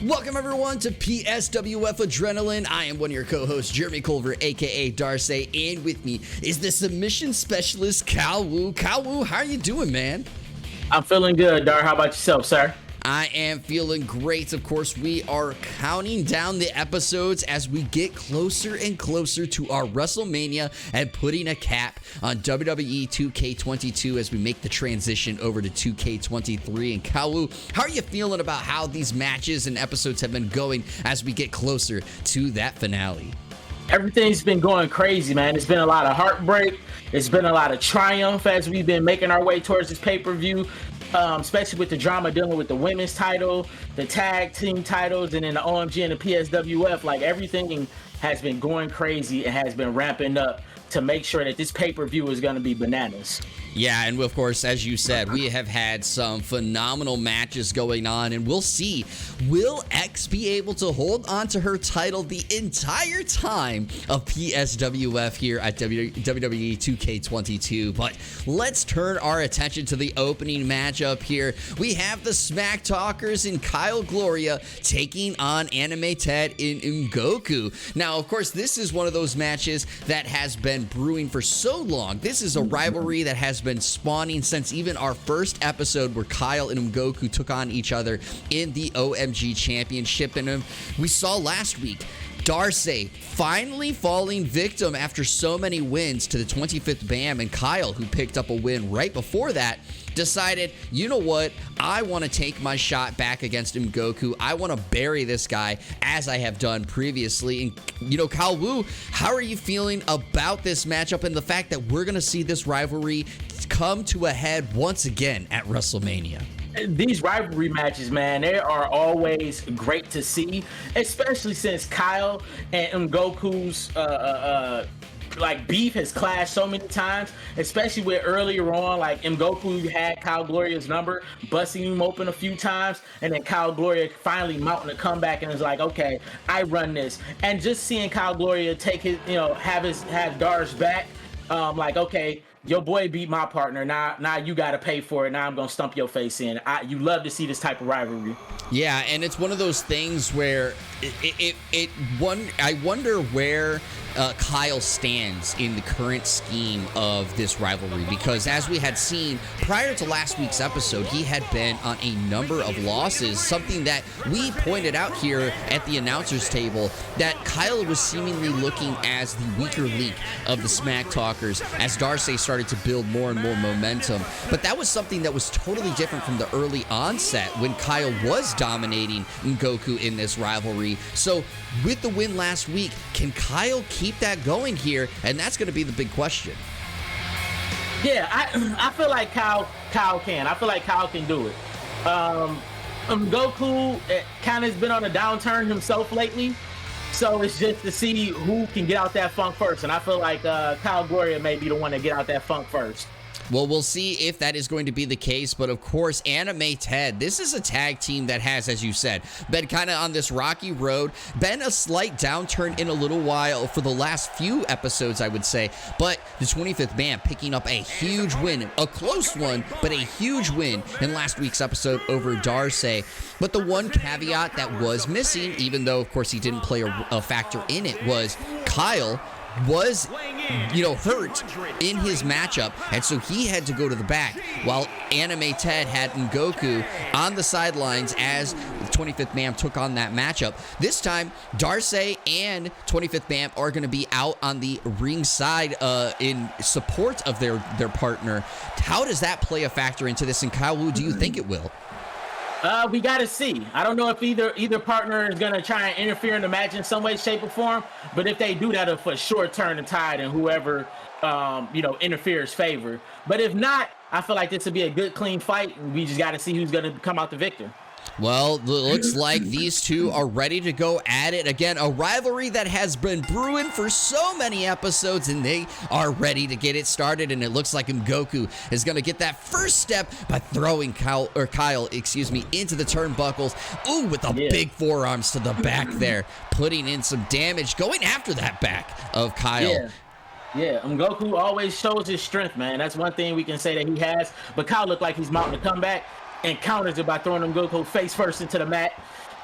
Welcome everyone to PSWF Adrenaline. I am one of your co-hosts, Jeremy Culver, aka Darcy, and with me is the submission specialist, Kyle Wu. Kyle Wu, how are you doing, man? I'm feeling good, Dar. How about yourself, sir? I am feeling great. Of course, we are counting down the episodes as we get closer and closer to our WrestleMania and putting a cap on WWE 2k22 as we make the transition over to 2k23. And Kawu, how are you feeling about how these matches and episodes have been going as we get closer to that finale? Everything's been going crazy, man. It's been a lot of heartbreak. It's been a lot of triumph as we've been making our way towards this pay-per-view. Especially with the drama dealing with the women's title, the tag team titles, and then the OMG and the PSWF. Like, everything has been going crazy and has been ramping up to make sure that this pay-per-view is going to be bananas. Yeah, and of course, as you said, we have had some phenomenal matches going on, and we'll see, will X be able to hold on to her title the entire time of PSWF here at WWE 2k22? But let's turn our attention to the opening matchup here. We have the Smack Talkers and Kyle Gloria taking on Anime Ted and Ngoku. Now, of course, this is one of those matches that has been brewing for so long. This is a rivalry that has been spawning since even our first episode where Kyle and Ngoku took on each other in the OMG Championship. And we saw last week Darcy finally falling victim after so many wins to the 25th BAM, and Kyle, who picked up a win right before that, decided, you know what, I want to take my shot back against Ngoku. I want to bury this guy as I have done previously. And, you know, Kyle Wu, how are you feeling about this matchup and the fact that we're going to see this rivalry come to a head once again at WrestleMania? These rivalry matches, man, they are always great to see, especially since Kyle and Ngoku's like beef has clashed so many times, especially with earlier on, like Ngoku had Kyle Gloria's number, busting him open a few times, and then Kyle Gloria finally mounting a comeback and is like, okay, I run this. And just seeing Kyle Gloria take his, you know, have Dar's back, like, okay, your boy beat my partner. Now you got to pay for it. Now I'm gonna stump your face in. You love to see this type of rivalry. Yeah, and it's one of those things where I wonder where Kyle stands in the current scheme of this rivalry, because as we had seen prior to last week's episode, he had been on a number of losses, something that we pointed out here at the announcers table, that Kyle was seemingly looking as the weaker link of the Smack Talkers as Darcy started to build more and more momentum. But that was something that was totally different from the early onset when Kyle was dominating Ngoku in this rivalry. So with the win last week, can Kyle keep that going here? And that's going to be the big question. Yeah, I feel like Kyle can. I feel like Kyle can do it. Ngoku kind of has been on a downturn himself lately, so it's just to see who can get out that funk first. And I feel like Kyle Gloria may be the one to get out that funk first. Well, we'll see if that is going to be the case, but of course, Anime Ted, this is a tag team that has, as you said, been kind of on this rocky road, been a slight downturn in a little while for the last few episodes, I would say, but the 25th BAM picking up a huge win, a close one, but a huge win in last week's episode over Darcy. But the one caveat that was missing, even though, of course, he didn't play a factor in it, was Kyle was, you know, hurt in his matchup, and so he had to go to the back, while Anime Ted had Ngoku on the sidelines as the 25th BAM took on that matchup. This time, Darcy and 25th BAM are going to be out on the ringside in support of their partner. How does that play a factor into this, and Kyle Wu, do you think it will? We got to see. I don't know if either partner is going to try and interfere in the match in some way, shape, or form. But if they do, that'll for sure turn the tide in whoever, interferes favor. But if not, I feel like this will be a good, clean fight. And we just got to see who's going to come out the victor. Well, it looks like these two are ready to go at it again. A rivalry that has been brewing for so many episodes, and they are ready to get it started. And it looks like Goku is going to get that first step by throwing Kyle, into the turnbuckles. Ooh, with the big forearms to the back there, putting in some damage, going after that back of Kyle. Yeah, Goku always shows his strength, man. That's one thing we can say that he has. But Kyle looked like he's mounting a comeback and counters it by throwing Goku face first into the mat,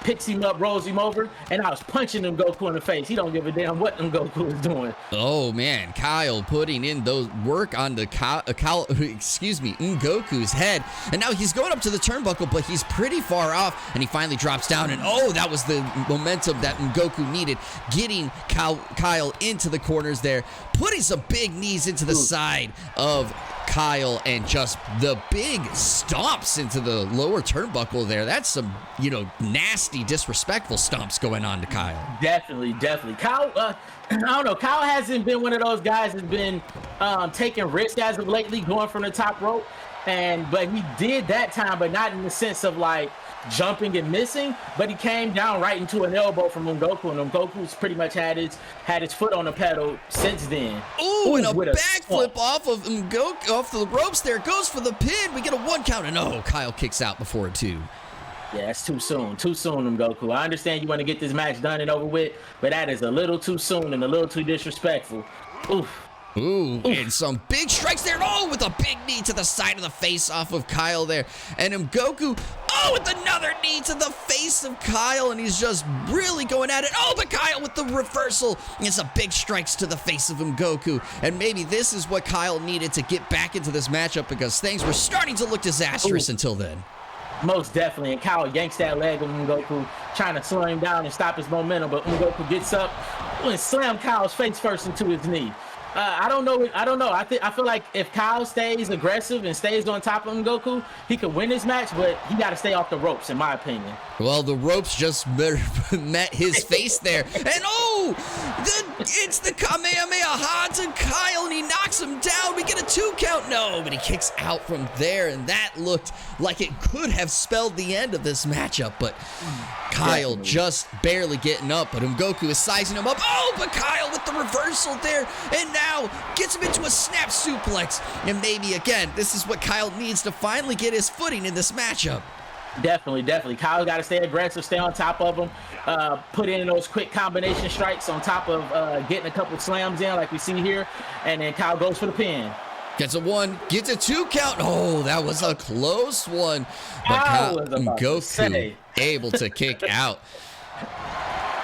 picks him up, rolls him over, and I was punching Goku in the face. He don't give a damn what Goku is doing. Oh man, Kyle putting in those work on the Goku's head, and now he's going up to the turnbuckle, but he's pretty far off, and he finally drops down, and oh, that was the momentum that Goku needed, getting Kyle into the corners there, putting some big knees into the side of Kyle, and just the big stomps into the lower turnbuckle there. That's some, nasty, disrespectful stomps going on to Kyle. Definitely. Kyle, I don't know. Kyle hasn't been one of those guys that's been taking risks as of lately, going from the top rope. But he did that time, but not in the sense of like jumping and missing, but he came down right into an elbow from Goku, and Goku's pretty much had his foot on the pedal since then. Ooh, and a backflip off of Goku, off the ropes there, goes for the pin. We get a 1 count, and Kyle kicks out before a 2. Yeah, it's too soon, Goku. I understand you want to get this match done and over with, but that is a little too soon and a little too disrespectful. Ooh, and some big strikes there. Oh, with a big knee to the side of the face off of Kyle there. And Goku, with another knee to the face of Kyle, and he's just really going at it. Oh, but Kyle with the reversal. And some big strikes to the face of Goku. And maybe this is what Kyle needed to get back into this matchup, because things were starting to look disastrous until then. Most definitely, and Kyle yanks that leg of Goku, trying to slow him down and stop his momentum, but Goku gets up and slams Kyle's face first into his knee. I don't know. I feel like if Kyle stays aggressive and stays on top of Goku, he could win this match, but he got to stay off the ropes, in my opinion. Well, the ropes just met his face there. And it's the Kamehameha to Kyle, and he knocks him down. We get a 2 count. No, but he kicks out from there, and that looked like it could have spelled the end of this matchup, but Kyle just barely getting up, but Goku is sizing him up. Oh, but Kyle with the reversal there, and now gets him into a snap suplex. And maybe, again, this is what Kyle needs to finally get his footing in this matchup. Definitely. Kyle's got to stay aggressive, stay on top of him, put in those quick combination strikes on top of getting a couple slams in like we see here, and then Kyle goes for the pin. Gets a 1, gets a 2 count. Oh, that was a close one. But Goku able to kick out.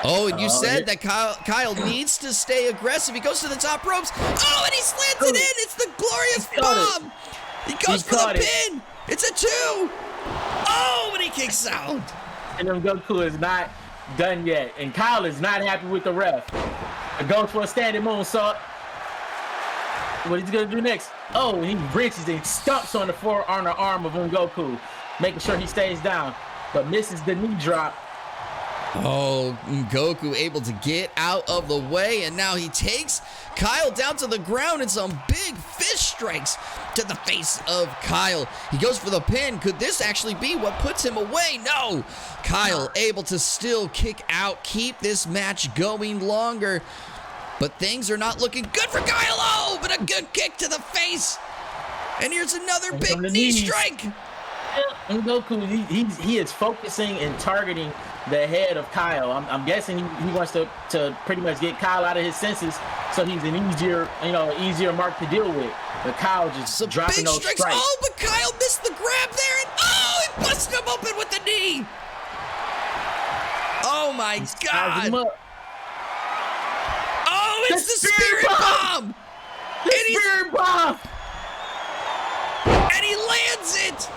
Oh, and you said that Kyle needs to stay aggressive. He goes to the top ropes. Oh, and he slants it in. It's the glorious bomb. He goes for the pin. It's a 2. Oh, and he kicks out. And then Goku is not done yet. And Kyle is not happy with the ref. It goes for a standing moonsault. What he's going to do next? Oh, he reaches and stomps on the arm of Goku, making sure he stays down, but misses the knee drop. Oh, Goku able to get out of the way, and now he takes Kyle down to the ground, and some big fist strikes to the face of Kyle. He goes for the pin. Could this actually be what puts him away? No. Kyle able to still kick out, keep this match going longer, but things are not looking good for Kyle. Oh, but a good kick to the face, and here's another big knee strike. And Goku, he is focusing and targeting the head of Kyle. I'm guessing he wants to pretty much get Kyle out of his senses, so he's an easier mark to deal with. But Kyle just some dropping those strikes. Oh, but Kyle missed the grab there, and he busted him open with the knee. Oh my God! Oh, it's the spirit bomb! Spirit bomb! And he lands it.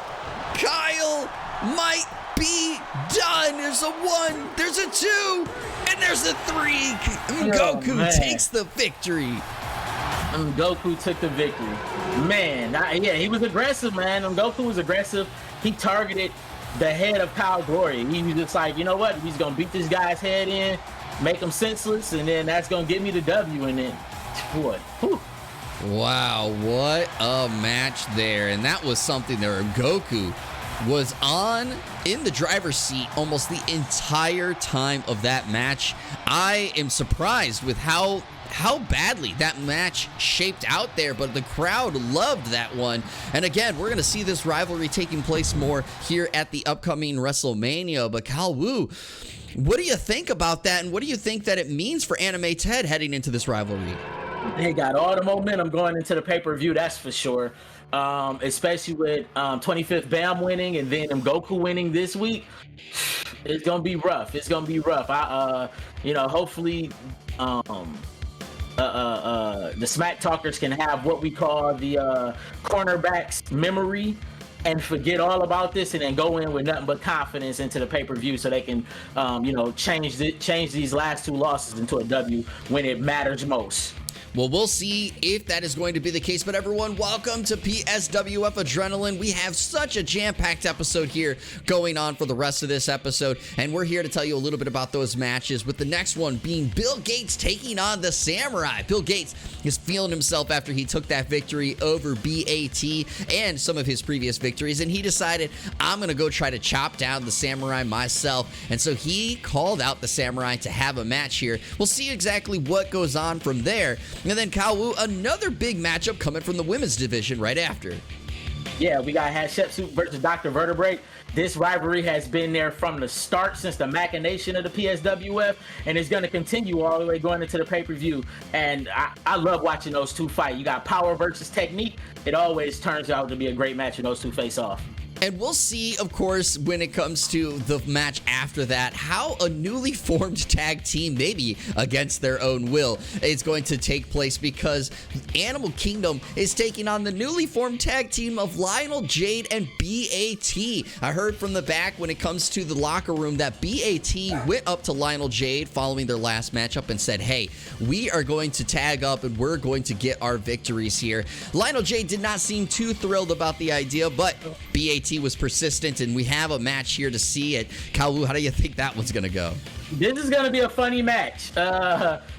Kyle might be done. There's a 1, there's a 2, and there's a 3. Goku takes the victory. Goku took the victory. Man, he was aggressive, man. Goku was aggressive. He targeted the head of Kyle Glory. He was just like, you know what? He's going to beat this guy's head in, make him senseless, and then that's going to get me the W. And then, what? Whew. Wow, what a match there. And that was something there. Goku was in the driver's seat almost the entire time of that match. I am surprised with how badly that match shaped out there, but the crowd loved that one. And again, we're going to see this rivalry taking place more here at the upcoming WrestleMania. But Kyle Wu, what do you think about that, and what do you think that it means for Anime Ted heading into this rivalry? They got all the momentum going into the pay-per-view, that's for sure. Especially with 25th Bam winning and then Goku winning this week. It's gonna be rough. Hopefully the smack talkers can have what we call the cornerbacks memory and forget all about this and then go in with nothing but confidence into the pay-per-view so they can change these last two losses into a W when it matters most. Well, we'll see if that is going to be the case. But everyone, welcome to PSWF Adrenaline. We have such a jam-packed episode here going on for the rest of this episode. And we're here to tell you a little bit about those matches, with the next one being Bill Gates taking on the Samurai. Bill Gates is feeling himself after he took that victory over BAT and some of his previous victories. And he decided, I'm going to go try to chop down the Samurai myself. And so he called out the Samurai to have a match here. We'll see exactly what goes on from there. And then Kyle Wu, another big matchup coming from the women's division right after. Yeah, we got Hatshepsut versus Dr. Vertebrae. This rivalry has been there from the start, since the machination of the PSWF, and it's going to continue all the way going into the pay-per-view. And I love watching those two fight. You got power versus technique. It always turns out to be a great match when those two face off. And we'll see, of course, when it comes to the match after that, how a newly formed tag team, maybe against their own will, is going to take place, because Animal Kingdom is taking on the newly formed tag team of Lionel Jade and BAT. I heard from the back when it comes to the locker room that BAT went up to Lionel Jade following their last matchup and said, hey, we are going to tag up and we're going to get our victories here. Lionel Jade did not seem too thrilled about the idea, but BAT was persistent, and we have a match here to see it. Kyle Wu, how do you think that one's gonna go? This is gonna be a funny match.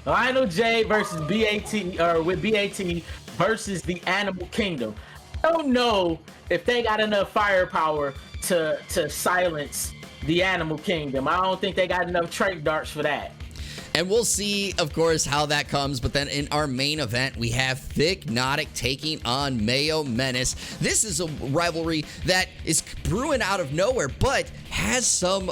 Lionel J versus BAT, or with BAT versus the Animal Kingdom. I don't know if they got enough firepower to silence the Animal Kingdom. I don't think they got enough trach darts for that. And we'll see, of course, how that comes. But then in our main event, we have Thicknotic taking on Mayo Menace. This is a rivalry that is brewing out of nowhere, but has some,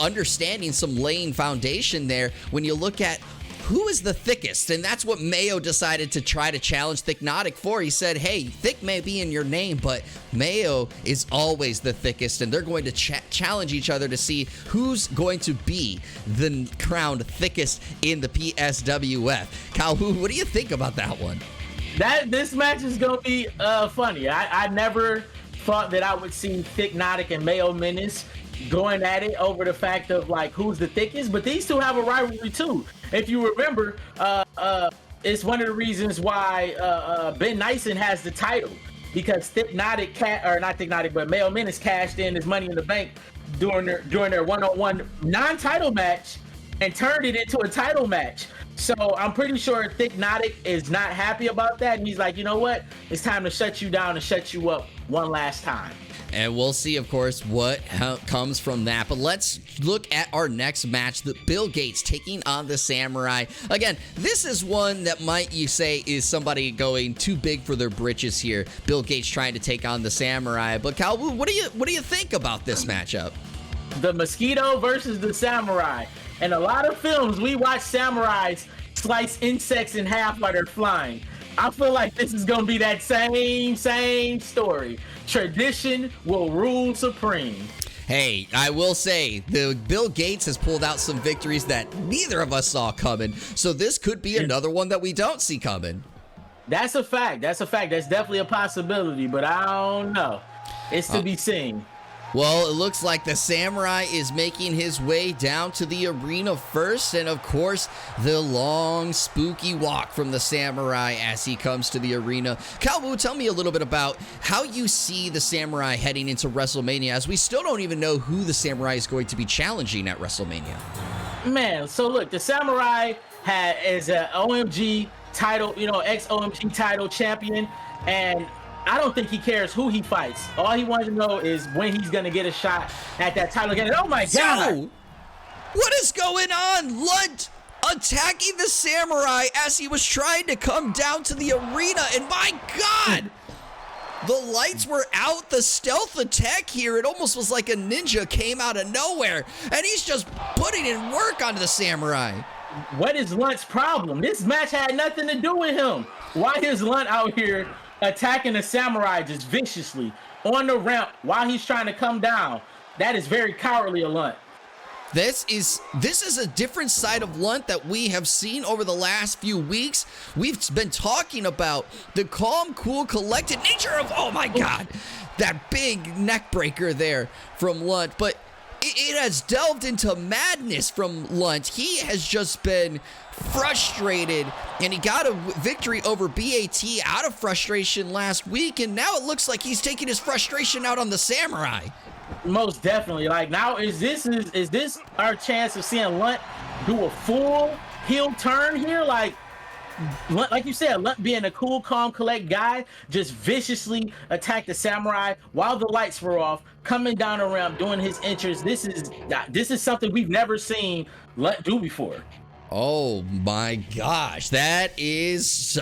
understanding, some laying foundation there when you look at who is the thickest. And that's what Mayo decided to try to challenge Thicknotic for. He said, hey, thick may be in your name, but Mayo is always the thickest. And they're going to challenge each other to see who's going to be the crowned thickest in the PSWF. Kyle, what do you think about that one? This match is going to be funny. I never thought that I would see Thicknotic and Mayo Menace going at it over the fact of who's the thickest, but these two have a rivalry too. If you remember, it's one of the reasons why Ben Nyson has the title, because Mayo Menace cashed in his Money in the Bank during their one-on-one non-title match and turned it into a title match. So I'm pretty sure Thicknotic is not happy about that, and he's like, you know what? It's time to shut you down and shut you up one last time. And we'll see, of course, what comes from that. But let's look at our next match, the Bill Gates taking on the Samurai. Again, this is one that you say is somebody going too big for their britches here. Bill Gates trying to take on the Samurai. But Kyle, what do you think about this matchup? The mosquito versus the samurai. In a lot of films, we watch samurais slice insects in half while they're flying. I feel like this is gonna be that same story. Tradition will rule supreme. Hey, I will say, the Bill Gates has pulled out some victories that neither of us saw coming, so this could be another one that we don't see coming. That's a fact. That's definitely a possibility, but I don't know. It's to be seen. Well, it looks like the Samurai is making his way down to the arena first, and of course, the long, spooky walk from the Samurai as he comes to the arena. Kyle Wu, tell me a little bit about how you see the Samurai heading into WrestleMania, as we still don't even know who the Samurai is going to be challenging at WrestleMania. Man, so look, the Samurai is an OMG title, ex-OMG title champion, and I don't think he cares who he fights. All he wants to know is when he's gonna get a shot at that title again. And oh my God! So, what is going on? Lunt attacking the samurai as he was trying to come down to the arena, and my God! The lights were out, the stealth attack here, it almost was like a ninja came out of nowhere, and he's just putting in work onto the samurai. What is Lunt's problem? This match had nothing to do with him. Why is Lunt out here attacking the samurai just viciously on the ramp while he's trying to come down? That is very cowardly of Lunt. This is a different side of Lunt that we have seen over the last few weeks. We've been talking about the calm, cool, collected nature of, oh my God, that big neck breaker there from Lunt. But it has delved into madness from Lunt. He has just been frustrated, and he got a victory over BAT out of frustration last week, and now it looks like he's taking his frustration out on the samurai. Most definitely. Like, now is this our chance of seeing Lunt do a full heel turn here? Like you said, Lunt being a cool, calm, collect guy, just viciously attack the samurai while the lights were off, coming down the ramp, doing his entrance. This is something we've never seen Lunt do before. Oh my gosh, that is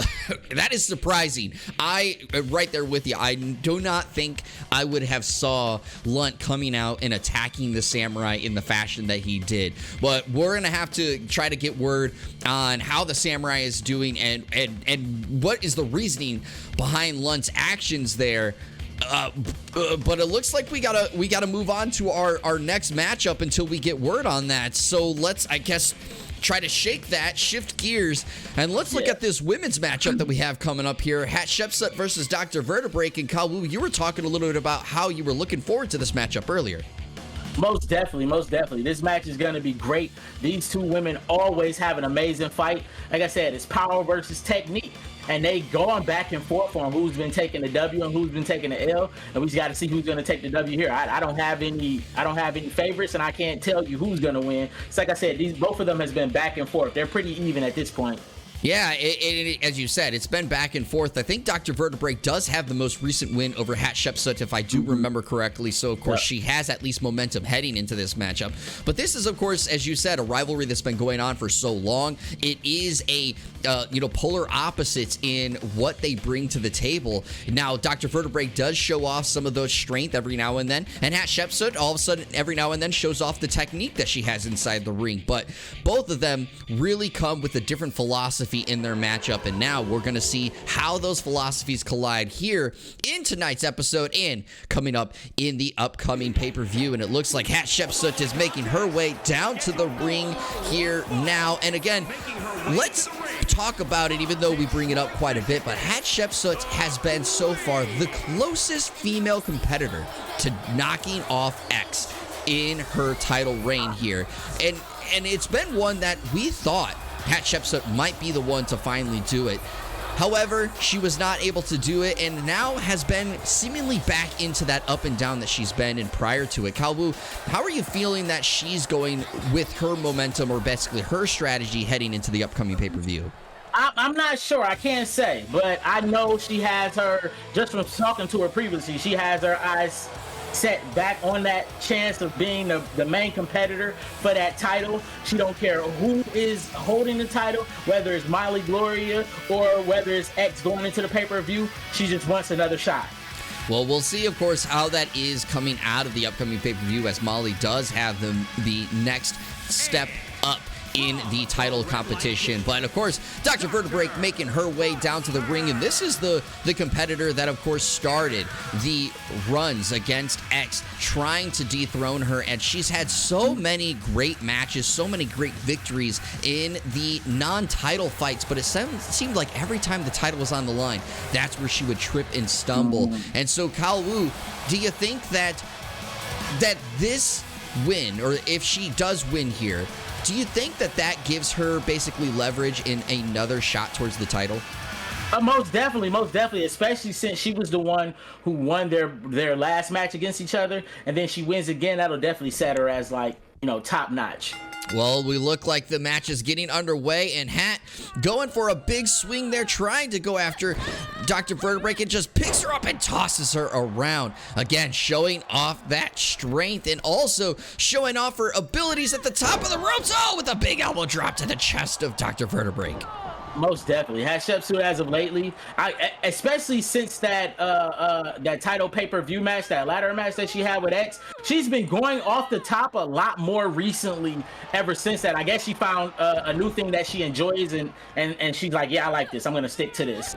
surprising. Right there with you. I do not think I would have saw Lunt coming out and attacking the samurai in the fashion that he did. But we're gonna have to try to get word on how the samurai is doing and what is the reasoning behind Lunt's actions there. But it looks like we gotta move on to our next matchup until we get word on that. So let's, I guess, try to shake that, shift gears, and let's look at this women's matchup that we have coming up here. Hatshepsut versus Dr. Vertebrae. And Kawu, you were talking a little bit about how you were looking forward to this matchup earlier. Most definitely. This match is going to be great. These two women always have an amazing fight. Like I said, it's power versus technique. And they going back and forth on who's been taking the W and who's been taking the L, and we just got to see who's going to take the W here. I don't have any favorites, and I can't tell you who's going to win. It's like I said, both of them has been back and forth. They're pretty even at this point. Yeah, as you said, it's been back and forth. I think Dr. Vertebrae does have the most recent win over Hatshepsut, if I do remember correctly. So, of course, she has at least momentum heading into this matchup. But this is, of course, as you said, a rivalry that's been going on for so long. It is a polar opposites in what they bring to the table. Now, Dr. Vertebrae does show off some of those strength every now and then, and Hatshepsut all of a sudden every now and then shows off the technique that she has inside the ring. But both of them really come with a different philosophy in their matchup, and now we're going to see how those philosophies collide here in tonight's episode and coming up in the upcoming pay-per-view. And it looks like Hatshepsut is making her way down to the ring here now. And again, let's talk about it, even though we bring it up quite a bit, but Hatshepsut has been so far the closest female competitor to knocking off X in her title reign here. And it's been one that we thought Hatshepsut might be the one to finally do it. However, she was not able to do it, and now has been seemingly back into that up and down that she's been in prior to it. Kalwu, how are you feeling that she's going with her momentum, or basically her strategy heading into the upcoming pay-per-view? I'm not sure. I can't say, but I know she has her, just from talking to her previously, she has her eyes set back on that chance of being the main competitor for that title. She don't care who is holding the title, whether it's Molly Gloria or whether it's X going into the pay-per-view. She just wants another shot. Well, we'll see, of course, how that is coming out of the upcoming pay-per-view, as Molly does have the next step up in the title competition. But of course, Dr. Vertebrae making her way down to the ring, and this is the competitor that of course started the runs against X, trying to dethrone her, and she's had so many great matches, so many great victories in the non-title fights, but it seemed like every time the title was on the line, that's where she would trip and stumble. And so, Kalwu, do you think that this win, or if she does win here, do you think that gives her basically leverage in another shot towards the title? Most definitely, especially since she was the one who won their last match against each other, and then she wins again. That'll definitely set her as like top notch. Well, we look like the match is getting underway, and Hat going for a big swing there, trying to go after Dr. Vertebrae, and just picks her up and tosses her around. Again, showing off that strength and also showing off her abilities at the top of the ropes. Oh, with a big elbow drop to the chest of Dr. Vertebrae. Most definitely. Hatshepsut as of lately, especially since that title pay-per-view match, that ladder match that she had with X, she's been going off the top a lot more recently ever since that. I guess she found a new thing that she enjoys, and she's like, yeah, I like this. I'm going to stick to this.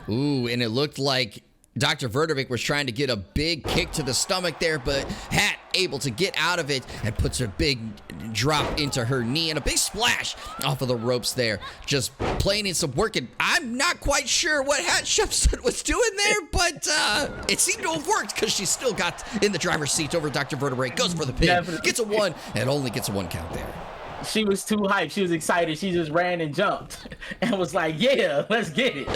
Ooh, and it looked like Dr. Vertebrae was trying to get a big kick to the stomach there, but Hat able to get out of it and puts a big drop into her knee and a big splash off of the ropes there. Just playing in some work, and I'm not quite sure what Hatshepsut was doing there, but it seemed to have worked because she still got in the driver's seat over Dr. Vertebrae, goes for the pin, gets a 1, and only gets a 1 count there. She was too hyped. She was excited. She just ran and jumped and was like, yeah, let's get it.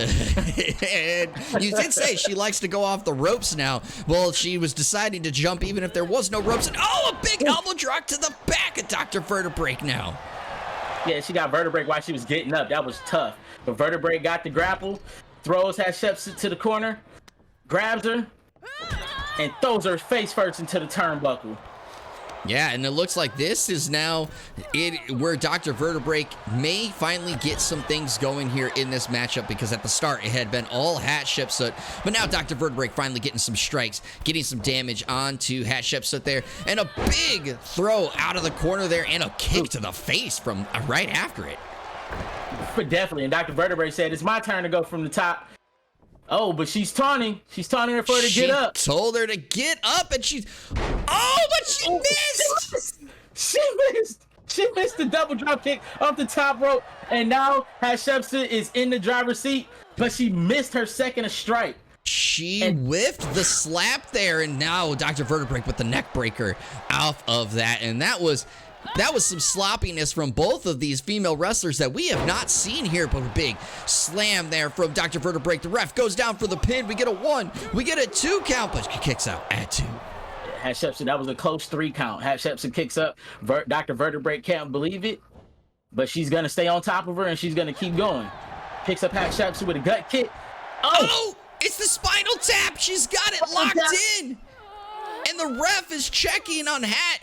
And you did say she likes to go off the ropes now. Well, she was deciding to jump even if there was no ropes. And oh, a big elbow drop to the back of Dr. Vertebrae now. Yeah, she got Vertebrae while she was getting up. That was tough. But Vertebrae got the grapple, throws Hatshepsut to the corner, grabs her, and throws her face first into the turnbuckle. Yeah, and it looks like this is now where Dr. Vertebrae may finally get some things going here in this matchup, because at the start it had been all Hatshepsut, but now Dr. Vertebrae finally getting some strikes, getting some damage onto Hatshepsut there, and a big throw out of the corner there, and a kick to the face from right after it. Definitely, and Dr. Vertebrae said, it's my turn to go from the top. Oh, but she's taunting. She's taunting her for her to get up. She told her to get up, and she's... Oh, but she missed! She missed the double drop kick off the top rope, and now Hatshepsut is in the driver's seat, but she missed her second strike. She whiffed the slap there, and now Dr. Vertebrae with the neck breaker off of that, and that was some sloppiness from both of these female wrestlers that we have not seen here, but a big slam there from Dr. Vertebrae. The ref goes down for the pin. We get a 1. We get a 2 count, but she kicks out at 2. Hatshepsut, that was a close 3 count. Hatshepsut kicks up. Dr. Vertebrae can't believe it, but she's going to stay on top of her, and she's going to keep going. Picks up Hatshepsut with a gut kick. Oh, it's the spinal tap. She's got it locked in. And the ref is checking on Hat.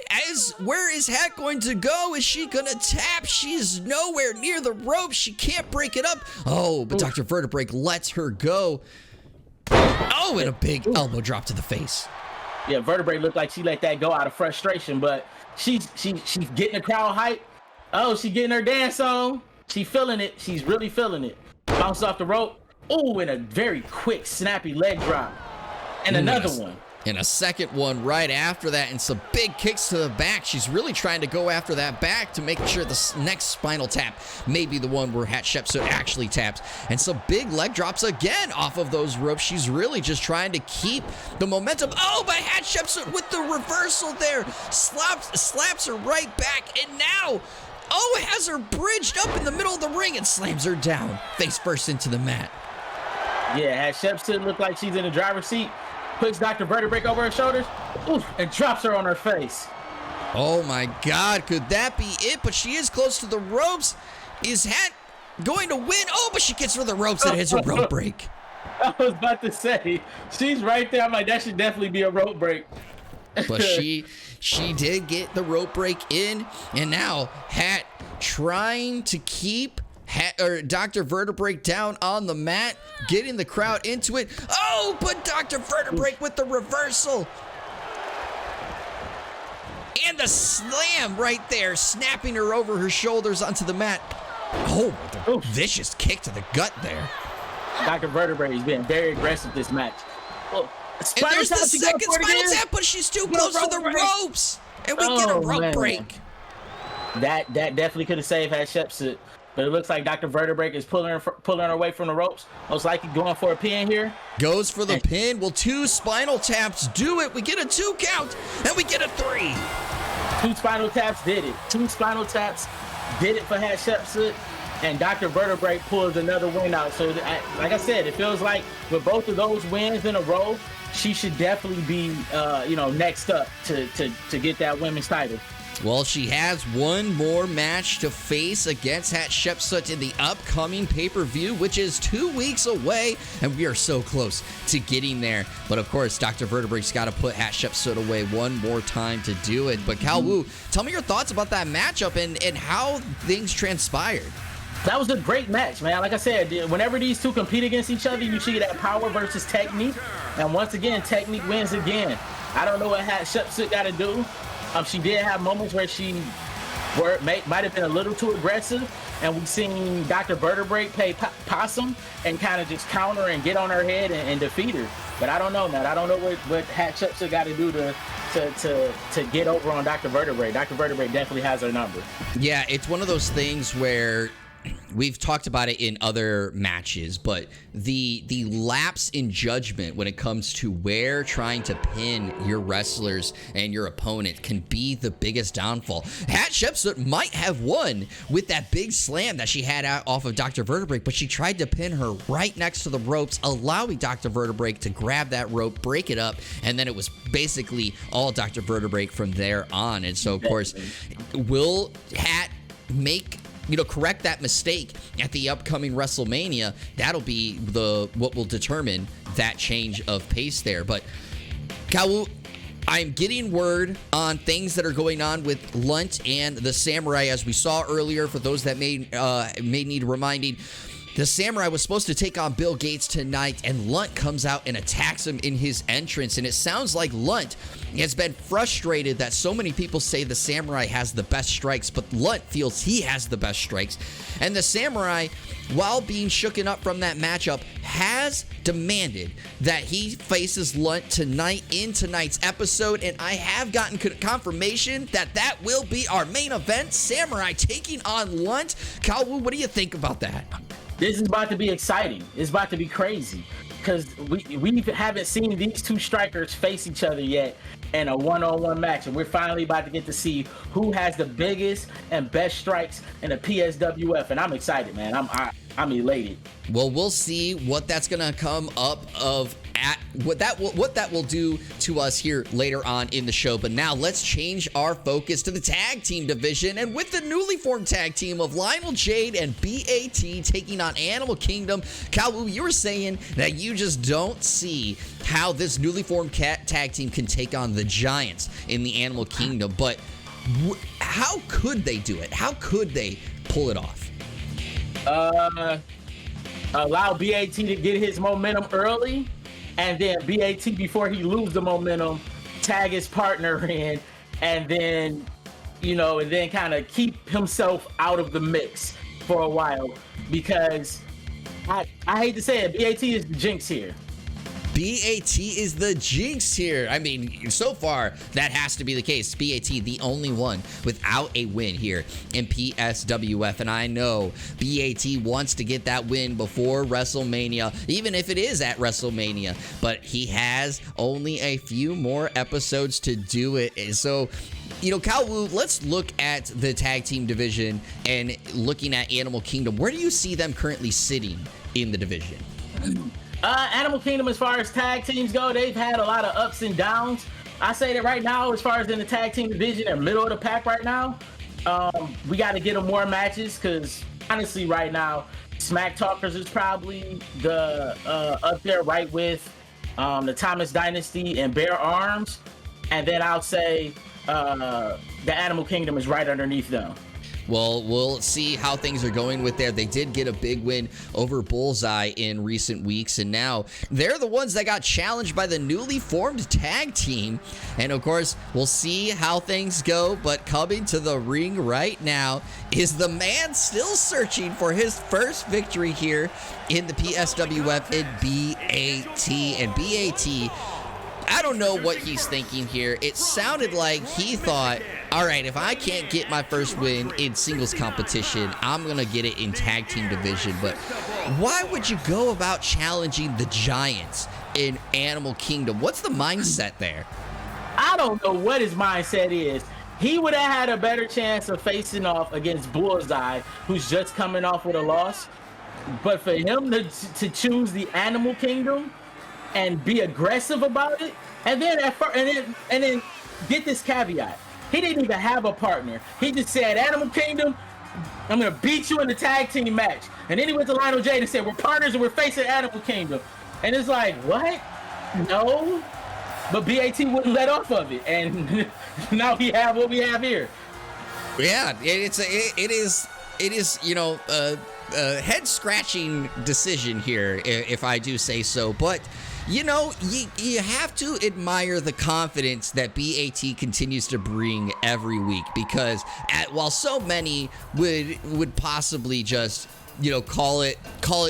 Where is Hat going to go? Is she going to tap? She's nowhere near the rope. She can't break it up. Oh, but Dr. Vertebrae lets her go. Oh, and a big elbow drop to the face. Yeah, Vertebrae looked like she let that go out of frustration, but she's getting the crowd hype. Oh, she's getting her dance on. She's feeling it. She's really feeling it. Bounces off the rope. Oh, and a very quick, snappy leg drop. And another one. And a second one right after that, and some big kicks to the back. She's really trying to go after that back to make sure the next spinal tap may be the one where Hatshepsut actually taps. And some big leg drops again off of those ropes. She's really just trying to keep the momentum. Oh, but Hatshepsut with the reversal there. Slaps her right back, and now, oh, has her bridged up in the middle of the ring and slams her down, face first into the mat. Yeah, Hatshepsut looked like she's in the driver's seat. Puts Dr. Vertebrae over her shoulders, and drops her on her face. Oh my God, could that be it? But she is close to the ropes. Is Hat going to win? Oh, but she gets through the ropes and hits a rope break. I was about to say, she's right there. I'm like, that should definitely be a rope break. But she did get the rope break in, and now Hat trying to keep Dr. Vertebrae down on the mat, getting the crowd into it. Oh, but Dr. Vertebrae with the reversal. And the slam right there, snapping her over her shoulders onto the mat. Oh, the vicious kick to the gut there. Dr. Vertebrae is being very aggressive this match. And there's the second spinal tap, but she's too close to the ropes. And we get a rope break. That definitely could have saved Hatshepsut. But it looks like Dr. Vertebrae is pulling her away from the ropes. Most likely going for a pin here. Goes for the pin. Well, 2 spinal taps do it. We get a 2 count, and we get a 3. 2 spinal taps did it. 2 spinal taps did it for Hatshepsut. And Dr. Vertebrae pulls another win out. So, like I said, it feels like with both of those wins in a row, she should definitely be, next up to get that women's title. Well, she has one more match to face against Hatshepsut in the upcoming pay-per-view, which is 2 weeks away, and we are so close to getting there. But of course, Dr. Vertebrake's got to put Hatshepsut away one more time to do it. But Kal Wu, tell me your thoughts about that matchup and how things transpired. That was a great match, man. Like I said, whenever these two compete against each other, you see that power versus technique. And once again, technique wins again. I don't know what Hatshepsut got to do. She did have moments where she might have been a little too aggressive. And we've seen Dr. Vertebrake play possum and kind of just counter and get on her head and defeat her. But I don't know, man. I don't know what Hatshepsut got to do to get over on Dr. Vertebrake. Dr. Vertebrake definitely has her number. Yeah, it's one of those things where we've talked about it in other matches, but the lapse in judgment when it comes to where trying to pin your wrestlers and your opponent can be the biggest downfall. Hatshepsut might have won with that big slam that she had out off of Dr. Vertebrake, but she tried to pin her right next to the ropes, allowing Dr. Vertebrake to grab that rope, break it up, and then it was basically all Dr. Vertebrake from there on. And so, of course, will Hat correct that mistake at the upcoming WrestleMania? That'll be what will determine that change of pace there. But Kal Wu, I'm getting word on things that are going on with Lunt and the Samurai, as we saw earlier. For those that may need reminding, the Samurai was supposed to take on Bill Gates tonight, and Lunt comes out and attacks him in his entrance. And it sounds like Lunt has been frustrated that so many people say the Samurai has the best strikes, but Lunt feels he has the best strikes. And the Samurai, while being shooken up from that matchup, has demanded that he faces Lunt tonight in tonight's episode. And I have gotten confirmation that will be our main event, Samurai taking on Lunt. Kal Wu, what do you think about that? This is about to be exciting. It's about to be crazy because we haven't seen these two strikers face each other yet in a one-on-one match, and we're finally about to get to see who has the biggest and best strikes in the PSWF, and I'm excited, man. I'm elated. Well, we'll see what that's gonna come up of at what that will do to us here later on in the show. But now let's change our focus to the tag team division, and with the newly formed tag team of Lionel Jade and BAT taking on Animal Kingdom. Kal Wu, you were saying that you just don't see how this newly formed tag team can take on the Giants in the Animal Kingdom, but how could they do it? How could they pull it off? Allow BAT to get his momentum early, and then BAT, before he loses the momentum, tag his partner in, and then kind of keep himself out of the mix for a while, because I hate to say it, BAT is the jinx here. BAT is the jinx here. I mean, so far, that has to be the case. BAT, the only one without a win here in PSWF. And I know BAT wants to get that win before WrestleMania, even if it is at WrestleMania. But he has only a few more episodes to do it. And so, Kal Wu, let's look at the tag team division and looking at Animal Kingdom. Where do you see them currently sitting in the division? Animal Kingdom, as far as tag teams go, they've had a lot of ups and downs. I say that right now, as far as in the tag team division, they're middle of the pack right now. We got to get them more matches because, honestly, right now, Smack Talkers is probably the up there right with the Thomas Dynasty and Bear Arms. And then I'll say the Animal Kingdom is right underneath them. Well, we'll see how things are going with there. They did get a big win over Bullseye in recent weeks, and now they're the ones that got challenged by the newly formed tag team. And of course, we'll see how things go, but coming to the ring right now is the man still searching for his first victory here in the PSWF in BAT. And BAT, I don't know what he's thinking here. It sounded like he thought, all right, if I can't get my first win in singles competition, I'm going to get it in tag team division. But why would you go about challenging the Giants in Animal Kingdom? What's the mindset there? I don't know what his mindset is. He would have had a better chance of facing off against Bullseye, who's just coming off with a loss. But for him to choose the Animal Kingdom and be aggressive about it, and then get this caveat: He didn't even have a partner. He just said, Animal Kingdom, I'm going to beat you in the tag team match. And then he went to Lionel Jade and said, we're partners and we're facing Animal Kingdom. And it's like, what? No. But BAT wouldn't let off of it. And now we have what we have here. Yeah, it is, you know, a head-scratching decision here, if I do say so. But, you know, you have to admire the confidence that BAT continues to bring every week, because while so many would possibly just, you know, call it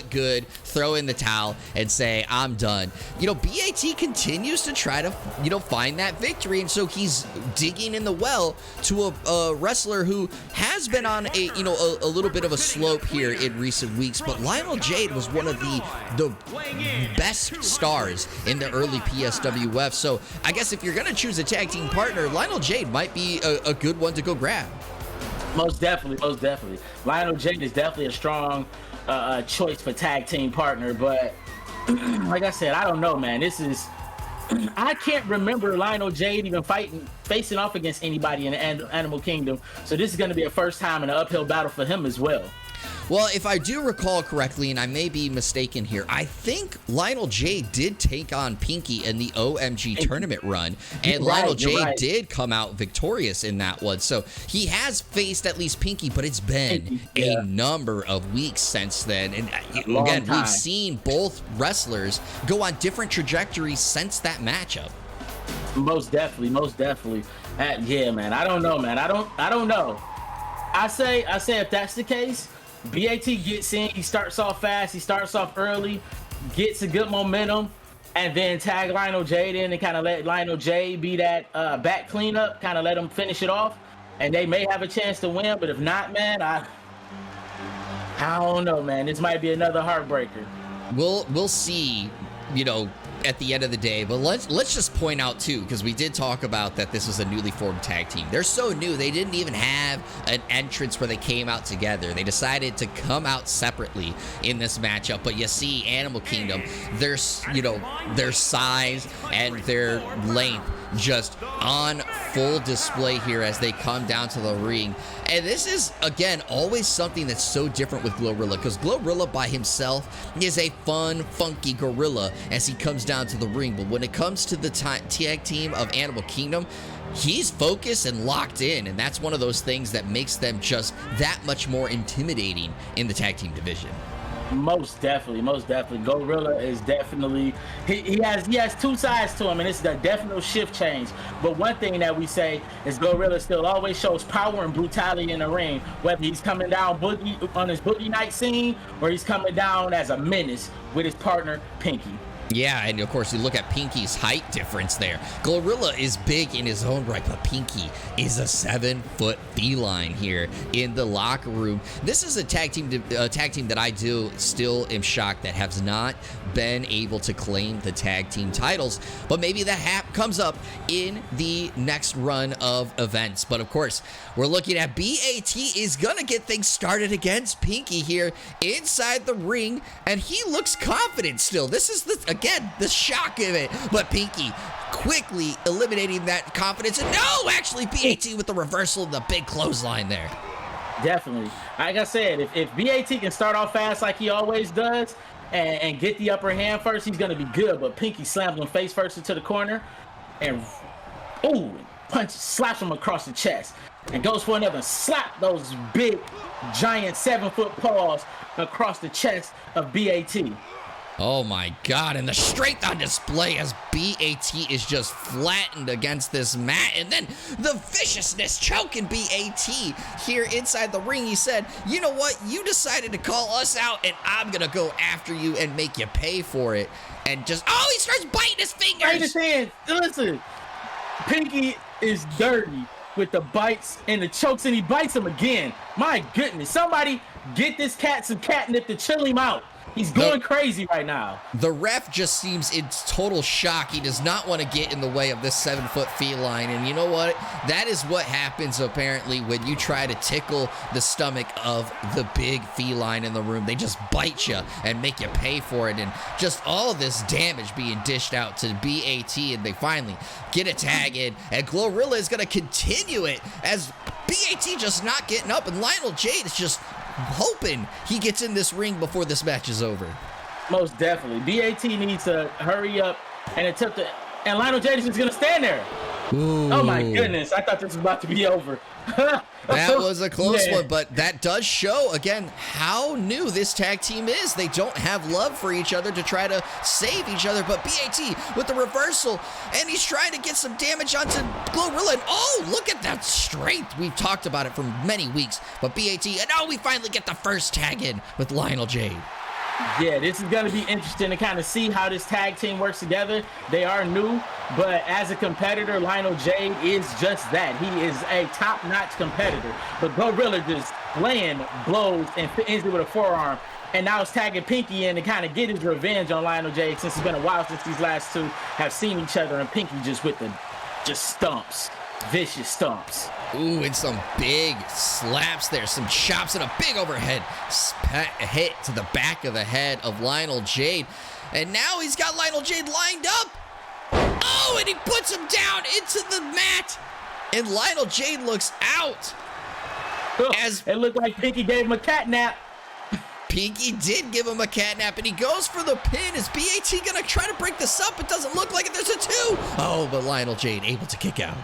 good, throw in the towel and say, I'm done. You know, BAT continues to try to, you know, find that victory. And so he's digging in the well to a wrestler who has been on a little bit of a slope here in recent weeks. But Lionel Jade was one of the best stars in the early PSWF. So I guess if you're going to choose a tag team partner, Lionel Jade might be a good one to go grab. Most definitely, most definitely. Lionel Jade is definitely a strong choice for tag team partner, but like I said, I don't know, man. I can't remember Lionel Jade even facing off against anybody in the Animal Kingdom, so this is going to be a first time in an uphill battle for him as well. Well, if I do recall correctly, and I may be mistaken here, I think Lionel Jade did take on Pinky in the OMG tournament run, and Lionel Jade did come out victorious in that one. So he has faced at least Pinky, but it's been a number of weeks since then. And again, we've seen both wrestlers go on different trajectories since that matchup. Most definitely, most definitely. Yeah, man. I don't know, man. I don't know. I say if that's the case, BAT gets in, he starts off fast, he starts off early, gets a good momentum, and then tag Lionel Jade in and kind of let Lionel Jade be that back cleanup, kind of let him finish it off, and they may have a chance to win. But if not, man, I don't know, man. This might be another heartbreaker. We'll see, you know, at the end of the day. But let's just point out too, because we did talk about that this was a newly formed tag team. They're so new, they didn't even have an entrance where they came out together. They decided to come out separately in this matchup. But you see Animal Kingdom, their size and their length just on full display here as they come down to the ring. And this is, again, always something that's so different with Glorilla, because Glorilla by himself is a fun, funky gorilla as he comes down to the ring. But when it comes to the tag team of Animal Kingdom, he's focused and locked in, and that's one of those things that makes them just that much more intimidating in the tag team division. Most definitely, most definitely. Gorilla is definitely he has two sides to him, and it's the definite shift change. But one thing that we say is Gorilla still always shows power and brutality in the ring, whether he's coming down on his boogie night scene or he's coming down as a menace with his partner Pinky. Yeah, and of course, you look at Pinky's height difference there. Glorilla is big in his own right, but Pinky is a 7-foot feline here in the locker room. This is a tag team that I still am shocked that has not been able to claim the tag team titles, but maybe that comes up in the next run of events. But of course, we're looking at BAT is gonna get things started against Pinky here inside the ring, and he looks confident still. This is again, the shock of it. But Pinky quickly eliminating that confidence. And no, actually, BAT with the reversal of the big clothesline there. Definitely. Like I said, if BAT can start off fast like he always does and get the upper hand first, he's going to be good. But Pinky slams him face first into the corner and slaps him across the chest. And goes for another slap, those big, giant 7-foot paws across the chest of BAT. Oh my God, and the strength on display as BAT is just flattened against this mat, and then the viciousness choking BAT here inside the ring. He said, you know what, you decided to call us out, and I'm gonna go after you and make you pay for it. And just, he starts biting his fingers. Bite his hand. Listen, Pinky is dirty with the bites and the chokes, and he bites him again. My goodness, somebody get this cat some catnip to chill him out. He's going crazy right now. The ref just seems in total shock. He does not want to get in the way of this 7-foot feline. And you know what? That is what happens, apparently, when you try to tickle the stomach of the big feline in the room. They just bite you and make you pay for it. And just all this damage being dished out to BAT. And they finally get a tag in. And Glorilla is going to continue it as BAT just not getting up. And Lionel Jade is just hoping he gets in this ring before this match is over. Most definitely. BAT needs to hurry up and attempt to, and Lionel Jade is just going to stand there. Ooh. Oh my goodness, I thought this was about to be over. That was a close one, but that does show, again, how new this tag team is. They don't have love for each other to try to save each other, but BAT with the reversal, and he's trying to get some damage onto Glorilla, and oh, look at that strength. We've talked about it for many weeks, but BAT, and oh, we finally get the first tag in with Lionel Jade. Yeah, this is going to be interesting to kind of see how this tag team works together. They are new, but as a competitor, Lionel Jade is just that. He is a top-notch competitor. But Glorilla just laying blows and ends it with a forearm. And now it's tagging Pinky in to kind of get his revenge on Lionel Jade, since it's been a while since these last two have seen each other, and Pinky just with the stumps, vicious stumps. Ooh, and some big slaps there, some chops and a big overhead hit to the back of the head of Lionel Jade. And now he's got Lionel Jade lined up. Oh, and he puts him down into the mat. And Lionel Jade looks out. As it looked like Pinky gave him a catnap. Pinky did give him a catnap, and he goes for the pin. Is BAT gonna try to break this up? It doesn't look like it. There's a 2. Oh, but Lionel Jade able to kick out.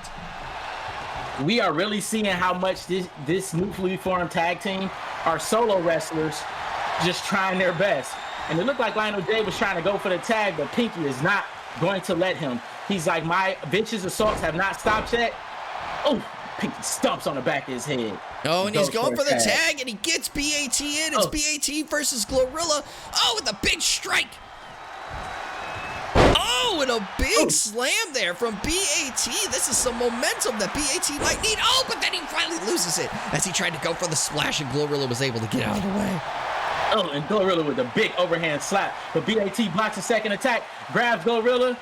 We are really seeing how much this newly formed tag team are solo wrestlers just trying their best. And it looked like Lionel Jade was trying to go for the tag, but Pinky is not going to let him. He's like, my vicious assaults have not stopped yet. Oh, Pinky stumps on the back of his head. Oh, and he's going for the tag, and he gets BAT in. It's BAT versus Glorilla. Oh, with a big strike. Oh, and a big slam there from BAT. This is some momentum that BAT might need. Oh, but then he finally loses it as he tried to go for the splash, and Glorilla was able to get out of the way. Oh, and Glorilla with a big overhand slap. But BAT blocks a second attack, grabs Glorilla.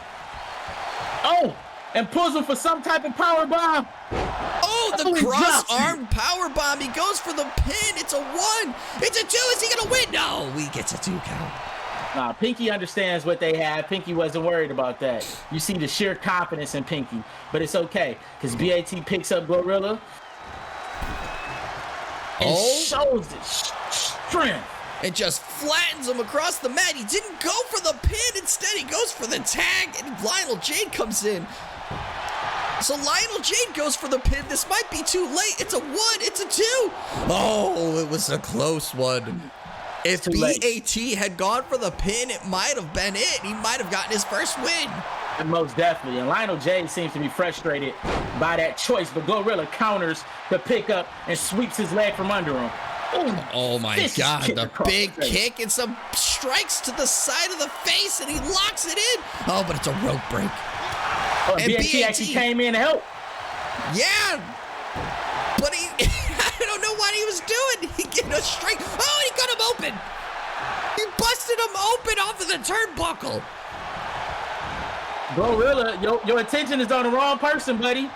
Oh, and pulls him for some type of power bomb. Oh, the cross-armed power bomb. He goes for the pin. It's a 1. It's a 2. Is he going to win? No, he gets a 2 count. Pinky understands what they have. Pinky wasn't worried about that. You see the sheer confidence in Pinky, but it's okay because BAT picks up Glorilla and shows its strength. It just flattens him across the mat. He didn't go for the pin. Instead, he goes for the tag, and Lionel Jade comes in. So Lionel Jade goes for the pin. This might be too late. It's a 1. It's a 2. Oh, it was a close one. If BAT had gone for the pin, it might have been it. He might have gotten his first win. And most definitely. And Lionel Jade seems to be frustrated by that choice, but Glorilla counters the pickup and sweeps his leg from under him. Ooh, oh my God, the big kick and some strikes to the side of the face, and he locks it in. Oh, but it's a rope break. Oh, and BAT actually came in to help. Yeah, but he, I don't know what he was doing. He get a strike. Oh, he got him open. He busted him open off of the turnbuckle. Glorilla, your attention is on the wrong person, buddy.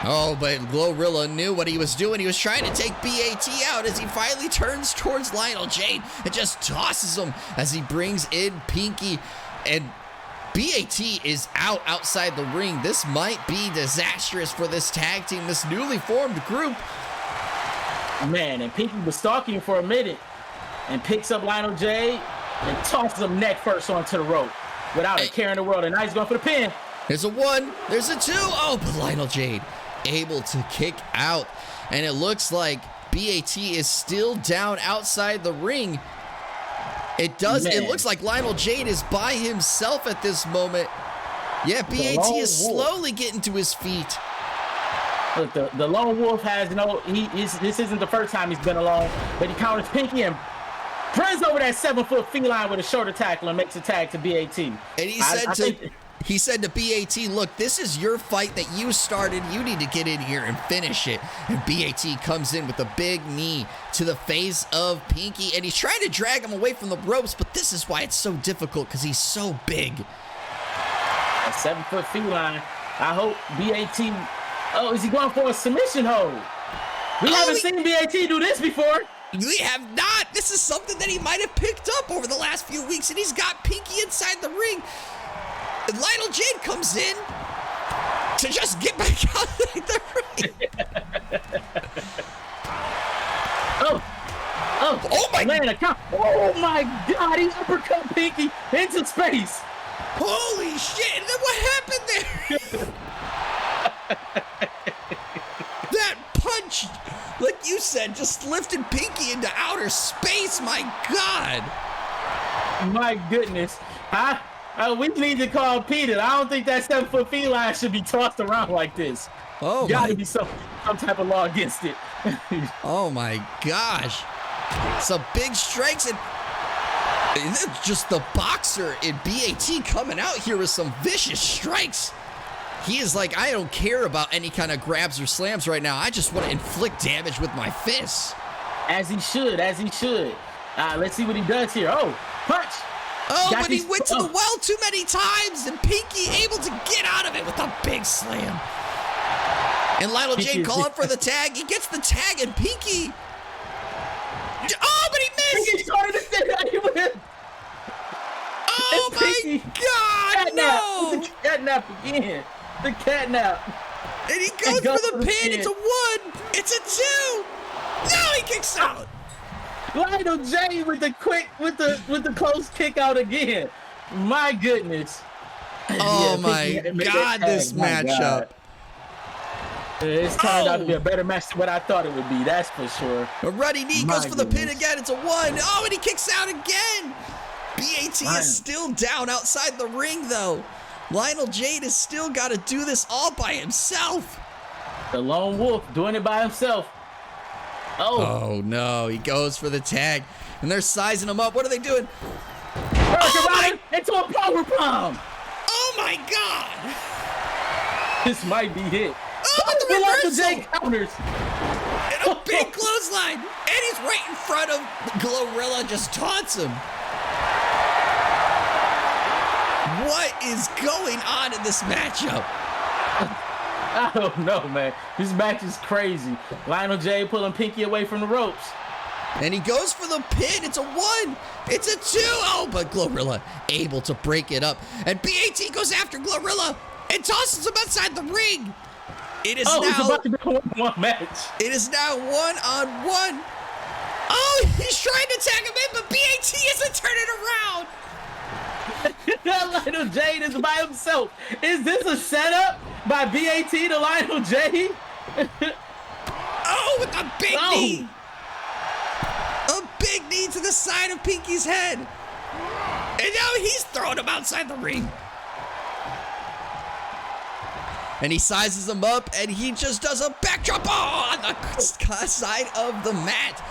Oh, but Glorilla knew what he was doing. He was trying to take BAT out as he finally turns towards Lionel Jade and just tosses him as he brings in Pinky. And BAT is outside the ring. This might be disastrous for this tag team, this newly formed group. Man, and Pinky was stalking for a minute and picks up Lionel Jade and tosses him neck first onto the rope without a care in the world. And now he's going for the pin. There's a 1. There's a 2. Oh, but Lionel Jade able to kick out. And it looks like BAT is still down outside the ring. It looks like Lionel Jade is by himself at this moment. Yeah, BAT is slowly getting to his feet. Look, the lone wolf has this isn't the first time he's been alone, but he counters Pinky and runs over that 7-foot feline with a shoulder tackle and makes a tag to BAT. And he said He said to BAT, look, this is your fight that you started. You need to get in here and finish it. And BAT comes in with a big knee to the face of Pinky. And he's trying to drag him away from the ropes, but this is why it's so difficult, because he's so big. A 7-foot feline. I hope BAT... Oh, is he going for a submission hold? We haven't seen BAT do this before. We have not. This is something that he might have picked up over the last few weeks, and he's got Pinky inside the ring. And Lionel Jade comes in to just get back out of the ring. Oh my God. Oh my God, he uppercut Pinky into space. Holy shit, and then what happened there? That punch, like you said, just lifted Pinky into outer space. My God. My goodness. We need to call Peter. I don't think that 7-foot feline should be tossed around like this. Oh, gotta be some type of law against it. Oh my gosh. Some big strikes, and just the boxer in BAT coming out here with some vicious strikes. He is like, I don't care about any kind of grabs or slams right now. I just want to inflict damage with my fists. As he should, as he should. Let's see what he does here. Oh, punch. Oh, but he went to the well too many times, and Pinky able to get out of it with a big slam. And Lionel Jade calling for the tag. He gets the tag, and Pinky... Oh, but he missed! Oh my God, no! The catnap again. The catnap. And he goes for the pin. It's a 1. It's a 2. No, he kicks out. Lionel Jade with the close kick out again. My goodness. Oh my God, this matchup. It's turned out to be a better match than what I thought it would be. That's for sure. A running knee goes for the pin again. It's a 1. Oh, and he kicks out again. BAT is still down outside the ring, though. Lionel Jade has still got to do this all by himself. The lone wolf doing it by himself. Oh no, he goes for the tag, and they're sizing him up. What are they doing? Into a powerbomb. Oh my God! This might be it. Oh, but the reversal! Counters. And a big clothesline, and he's right in front of Glorilla, just taunts him. What is going on in this matchup? I don't know, man. This match is crazy. Lionel Jade pulling Pinky away from the ropes. And he goes for the pin. It's a 1. It's a 2. Oh, but Glorilla able to break it up. And BAT goes after Glorilla and tosses him outside the ring. It is now... it's about to be a 1-1 match. It is now 1-on-1. Oh, he's trying to tag him in, but BAT isn't turning around. Lionel Jade is by himself. Is this a setup by BAT to Lionel Jade? Oh, with a big knee. A big knee to the side of Pinky's head. And now he's throwing him outside the ring. And he sizes him up, and he just does a backdrop on the side of the mat.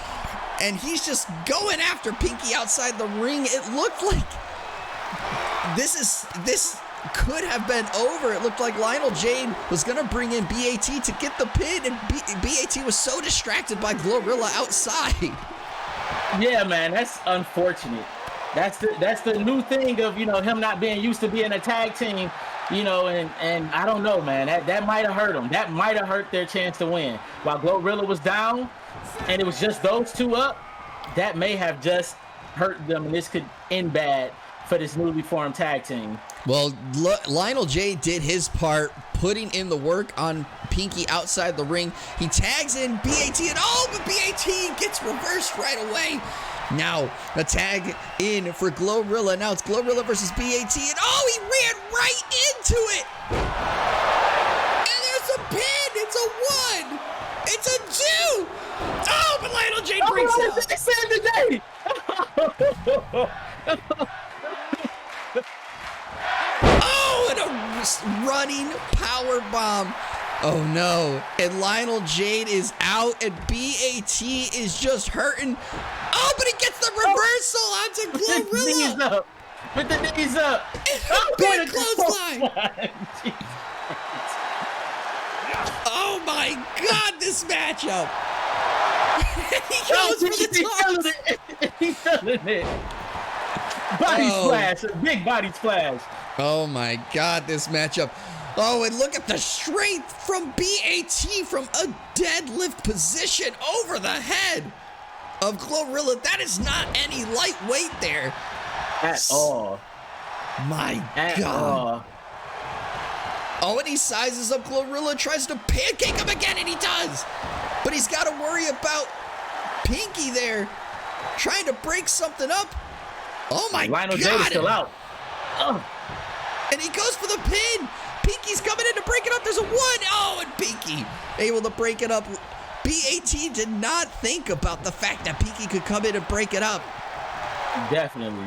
And he's just going after Pinky outside the ring. It looked like this could have been over. It looked like Lionel Jade was going to bring in BAT to get the pin, and BAT was so distracted by Glorilla outside. Yeah, man, that's unfortunate. That's the new thing of, him not being used to being a tag team, and I don't know, man. That might have hurt them. That might have hurt their chance to win. While Glorilla was down and it was just those two up, that may have just hurt them, and this could end bad for this newly formed tag team. Well, Lionel Jade did his part, putting in the work on Pinky outside the ring. He tags in BAT, and but BAT gets reversed right away. Now, a tag in for Glorilla. Now it's Glorilla versus BAT, and he ran right into it. And there's a pin. It's a 1. It's a 2. Oh, but Lionel Jade breaks it. And a running power bomb. Oh no. And Lionel Jade is out, and BAT is just hurting. Oh, but he gets the reversal onto Glorilla. with the knees up. Oh, Big clothesline. Oh my God, this matchup. He goes for the toss. He's feeling it. Body splash, a big body splash. Oh my God, this matchup. Oh, and look at the strength from BAT from a deadlift position over the head of Glorilla. That is not any lightweight there. At all. My At God. all. Oh, and he sizes up Glorilla, tries to pancake him again, and he does. But he's got to worry about Pinky there, trying to break something up. Oh my Lionel God. Jade is still out. Oh. And he goes for the pin. Pinky's coming in to break it up. There's a 1. Oh, and Pinky able to break it up. BAT did not think about the fact that Pinky could come in and break it up. Definitely.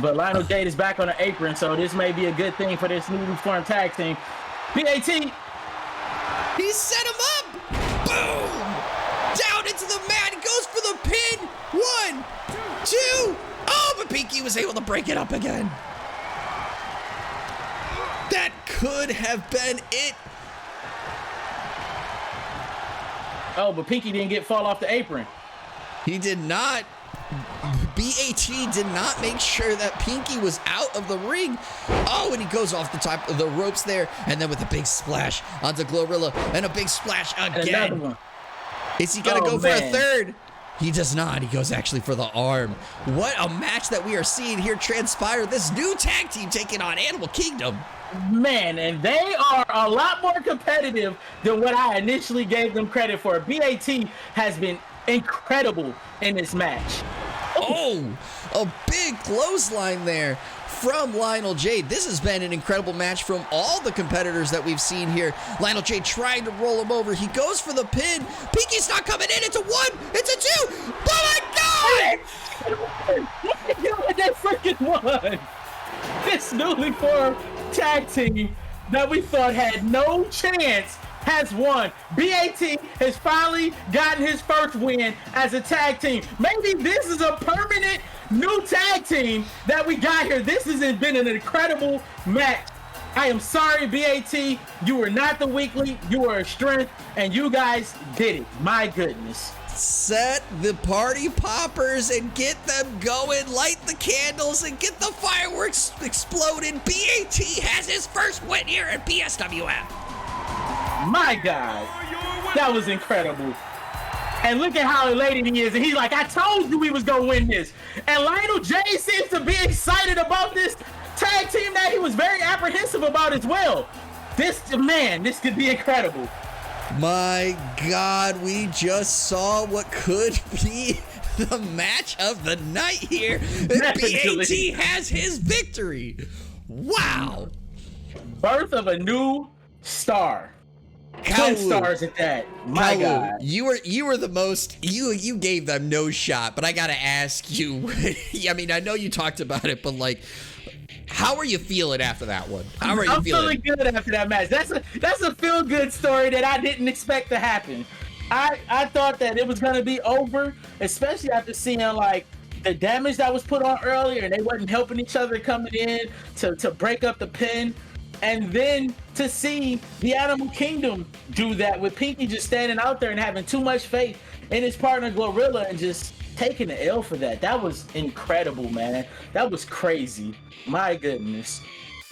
But Lionel Jade is back on the apron, so this may be a good thing for this newly formed tag team. BAT. He set him up. Boom. Down into the mat. He goes for the pin. 1, 2. Oh, but Pinky was able to break it up again. That could have been it. Oh, but Pinky didn't fall off the apron. He did not. BAT did not make sure that Pinky was out of the ring. Oh, and he goes off the top of the ropes there, and then with a big splash onto Glorilla, and a big splash again. Is he gonna go for a third? He does not. He goes actually for the arm. What a match that we are seeing here transpire. This new tag team taking on Animal Kingdom. Man, and they are a lot more competitive than what I initially gave them credit for. BAT has been incredible in this match. Oh, a big clothesline there from Lionel Jade. This has been an incredible match from all the competitors that we've seen here. Lionel Jade trying to roll him over. He goes for the pin. Pinky's not coming in. It's a 1. It's a 2. Oh my God! That freaking 1. This newly formed tag team that we thought had no chance has won. BAT has finally gotten his first win as a tag team. Maybe this is a permanent new tag team that we got here. This has been an incredible match. I am sorry, BAT. You were not the weakly. You were a strength, and you guys did it. My goodness. Set the party poppers and get them going. Light the candles and get the fireworks exploding. BAT has his first win here at PSWF. My God, that was incredible. And look at how elated he is. And he's like, I told you we was going to win this. And Lionel J seems to be excited about this tag team that he was very apprehensive about as well. This could be incredible. My God, we just saw what could be the match of the night here. BAT has his victory. Wow. Birth of a new star. Twin stars at that. My God. You were the most, you gave them no shot, but I gotta ask you, I mean, I know you talked about it, but like, how are you feeling after that one? How are you feeling? I'm feeling good after that match. That's a feel-good story that I didn't expect to happen. I thought that it was gonna be over, especially after seeing like the damage that was put on earlier, and they wasn't helping each other coming in to break up the pin. And then to see the Animal Kingdom do that with Pinky just standing out there and having too much faith in his partner Glorilla and just taking the L for that. That was incredible, man. That was crazy. My goodness.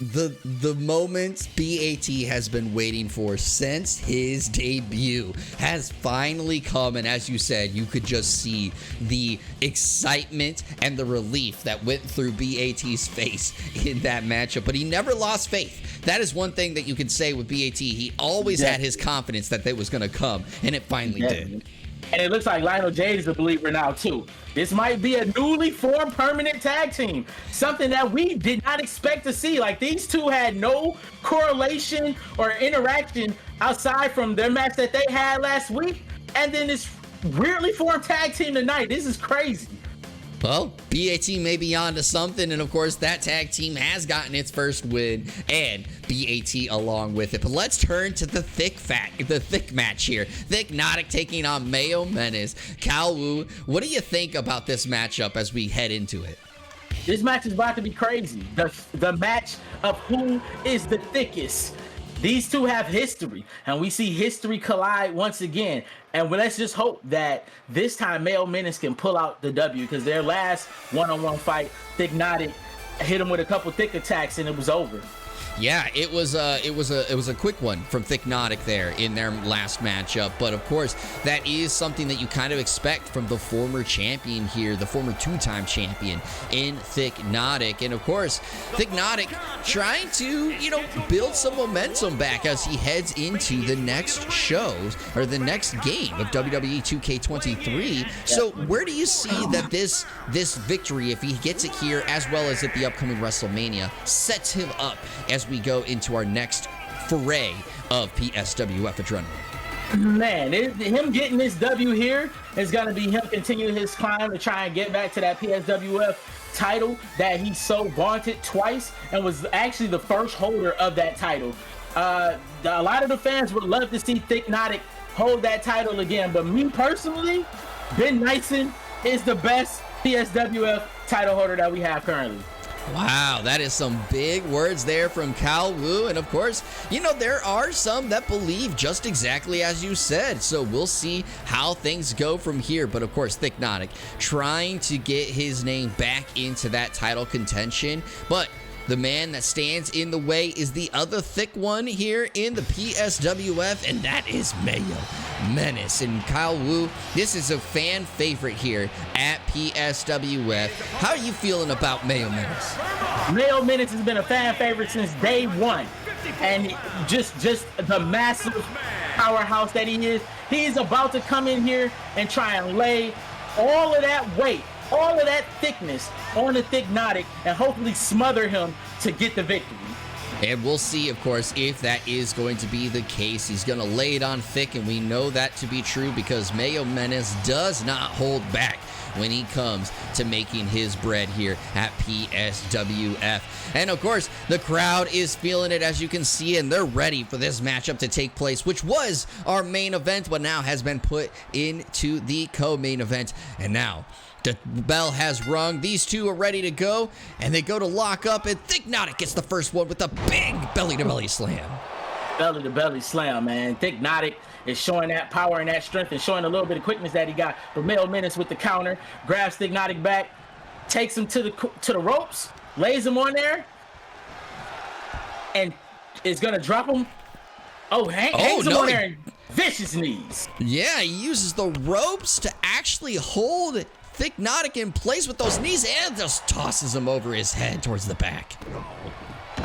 The moment BAT has been waiting for since his debut has finally come, and as you said, you could just see the excitement and the relief that went through BAT's face in that matchup, but he never lost faith. That is one thing that you can say with BAT. He always had his confidence that they was going to come, and it finally did. And it looks like Lionel Jade is a believer now, too. This might be a newly formed permanent tag team. Something that we did not expect to see. Like, these two had no correlation or interaction outside from their match that they had last week. And then this weirdly formed tag team tonight. This is crazy. Well, BAT may be on to something, and of course, that tag team has gotten its first win, and BAT along with it. But let's turn to the thick match here. Thick Notic taking on Mayo Menace. Cal Wu, what do you think about this matchup as we head into it? This match is about to be crazy. The match of who is the thickest. These two have history, and we see history collide once again. And let's just hope that this time Mayo Menace can pull out the W, because their last one-on-one fight, Thignotic hit him with a couple thick attacks, and it was over. Yeah, it was a quick one from Thignotic there in their last matchup, but of course that is something that you kind of expect from the former champion here, the former two-time champion in Thignotic. And of course, Thignotic trying to, build some momentum back as he heads into the next shows or the next game of WWE 2k23. So where do you see that this victory, if he gets it here as well as at the upcoming WrestleMania, sets him up as we go into our next foray of PSWF Adrenaline? Man, him getting this W here is going to be him continuing his climb to try and get back to that PSWF title that he so vaunted twice and was actually the first holder of that title. A lot of the fans would love to see Thignotic hold that title again, but me personally, Ben Nyson is the best PSWF title holder that we have currently. Wow, that is some big words there from Kyle Wu. And of course, there are some that believe just exactly as you said. So we'll see how things go from here. But of course, Thignotic trying to get his name back into that title contention. But the man that stands in the way is the other thick one here in the PSWF, and that is Mayo Menace. And Kyle Wu, this is a fan favorite here at PSWF. How are you feeling about Mayo Menace? Mayo Menace has been a fan favorite since day one, and just the massive powerhouse that he is. He's about to come in here and try and lay all of that weight, all of that thickness on the Thignotic and hopefully smother him to get the victory. And we'll see, of course, if that is going to be the case. He's going to lay it on thick, and we know that to be true because Mayo Menace does not hold back when he comes to making his bread here at PSWF. And of course, the crowd is feeling it, as you can see, and they're ready for this matchup to take place, which was our main event, but now has been put into the co-main event. And now the bell has rung. These two are ready to go, and they go to lock up, and Thignotic gets the first one with a big belly-to-belly slam. Belly-to-belly slam, man. Thignotic is showing that power and that strength and showing a little bit of quickness that he got. But Mayo Menace with the counter, grabs Thignotic back, takes him to the ropes, lays him on there, and is going to drop him. Hangs him on there and vicious knees. Yeah, he uses the ropes to actually hold Thignotic in place with those knees and just tosses him over his head towards the back.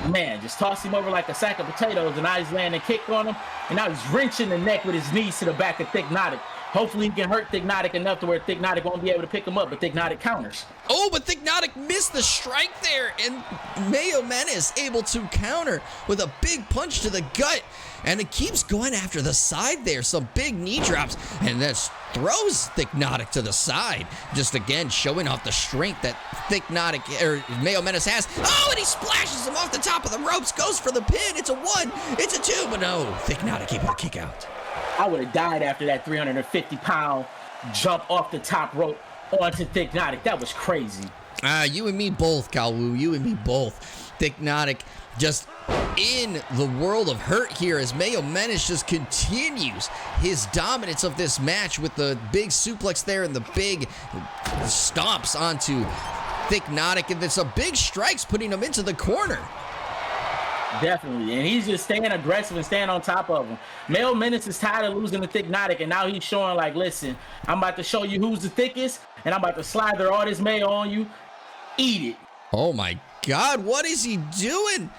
Man, just tossed him over like a sack of potatoes, and now he's landing a kick on him, and now he's wrenching the neck with his knees to the back of Thignotic. Hopefully he can hurt Thignotic enough to where Thignotic won't be able to pick him up, but Thignotic counters. Oh, but Thignotic missed the strike there, and Mayo Menace able to counter with a big punch to the gut, and it keeps going after the side there. Some big knee drops, and this throws Thignotic to the side. Just again showing off the strength that Mayo Menace has. Oh, and he splashes him off the top of the ropes, goes for the pin. It's a 1, it's a 2, but no, Thignotic able to kick out. I would have died after that 350-pound jump off the top rope onto Thignotic. That was crazy. You and me both, Kyle Wu. You and me both. Thignotic just in the world of hurt here as Mayo Menace just continues his dominance of this match with the big suplex there and the big stomps onto Thignotic, and there's some big strikes putting him into the corner. Definitely, and he's just staying aggressive and staying on top of him. Mayo Menace is tired of losing to Thignotic, and now he's showing like, listen, I'm about to show you who's the thickest, and I'm about to slather all this mayo on you. Eat it. Oh my God, what is he doing?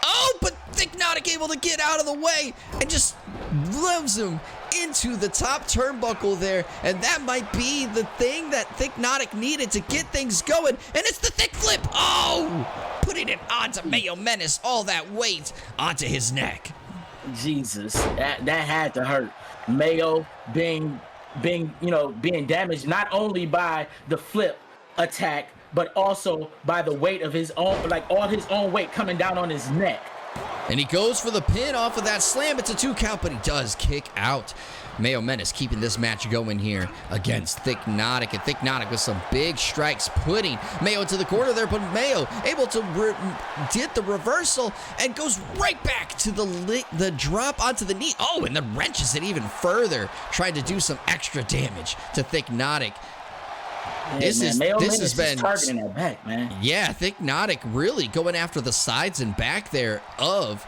Oh, but Thignotic able to get out of the way and just lives him into the top turnbuckle there, and that might be the thing that Thignotic needed to get things going, and it's the thick flip. Oh, putting it onto Mayo Menace, all that weight onto his neck. Jesus, that had to hurt. Mayo being damaged not only by the flip attack, but also by the weight of his own, like all his own weight coming down on his neck. And he goes for the pin off of that slam. It's a 2 count, but he does kick out. Mayo Menace keeping this match going here against Thicknotic. And Thicknotic with some big strikes, putting Mayo into the corner there, but Mayo able to did the reversal and goes right back to the drop onto the knee. Oh, and then wrenches it even further, trying to do some extra damage to Thicknotic. Yeah, this has been targeting that back, man. Yeah, Thicknotic really going after the sides and back there of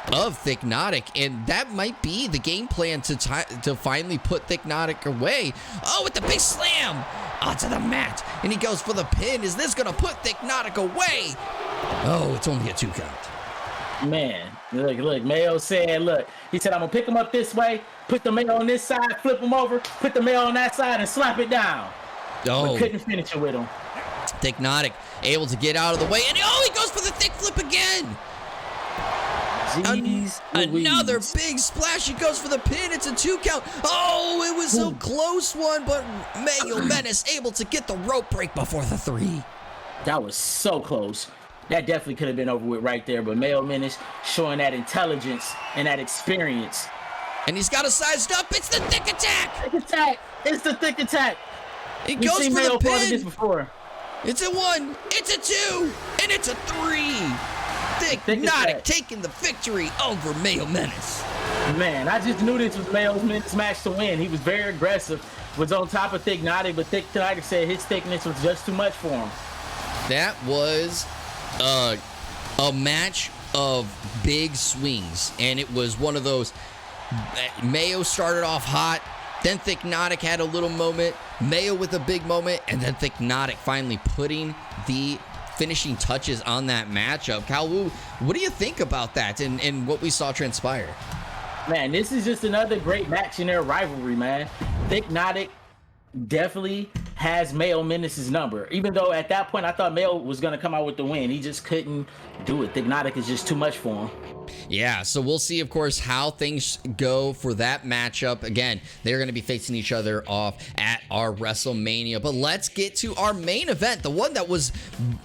Thicknotic, and that might be the game plan to finally put Thicknotic away. Oh, with the big slam onto the mat, and he goes for the pin. Is this gonna put Thicknotic away? Oh, it's only a 2 count. Man, look, Mayo said, look, he said, I'm gonna pick him up this way, put the Mayo on this side, flip him over, put the Mayo on that side, and slap it down. Oh, but couldn't finish it with him. Thicknotic able to get out of the way, and he goes for the thick flip again. Another big splash. He goes for the pin. It's a 2 count. Oh, it was a close one, but Mayo Menace able to get the rope break before the 3. That was so close. That definitely could have been over with right there, but Mayo Menace showing that intelligence and that experience. And he's got it sized up. It's the thick attack. Thick attack. It's the thick attack. He goes for Mayo the pin. This before. It's a 1. It's a 2. And it's a 3. Thicknotic taking the victory over Mayo Menace. Man, I just knew this was Mayo Menace's match to win. He was very aggressive, was on top of Thicknotic, but Thicknotic said his thickness was just too much for him. That was a match of big swings, and it was one of those. Mayo started off hot, then Thicknotic had a little moment, Mayo with a big moment, and then Thicknotic finally putting the finishing touches on that matchup. Kalwu, what do you think about that and what we saw transpire? Man, this is just another great match in their rivalry, man. Thicknotic definitely has Mayo Menace's number. Even though at that point I thought Mayo was going to come out with the win. He just couldn't do it. Thicknotic is just too much for him. Yeah, so we'll see, of course, how things go for that matchup. Again, they're going to be facing each other off at our WrestleMania. But let's get to our main event, the one that was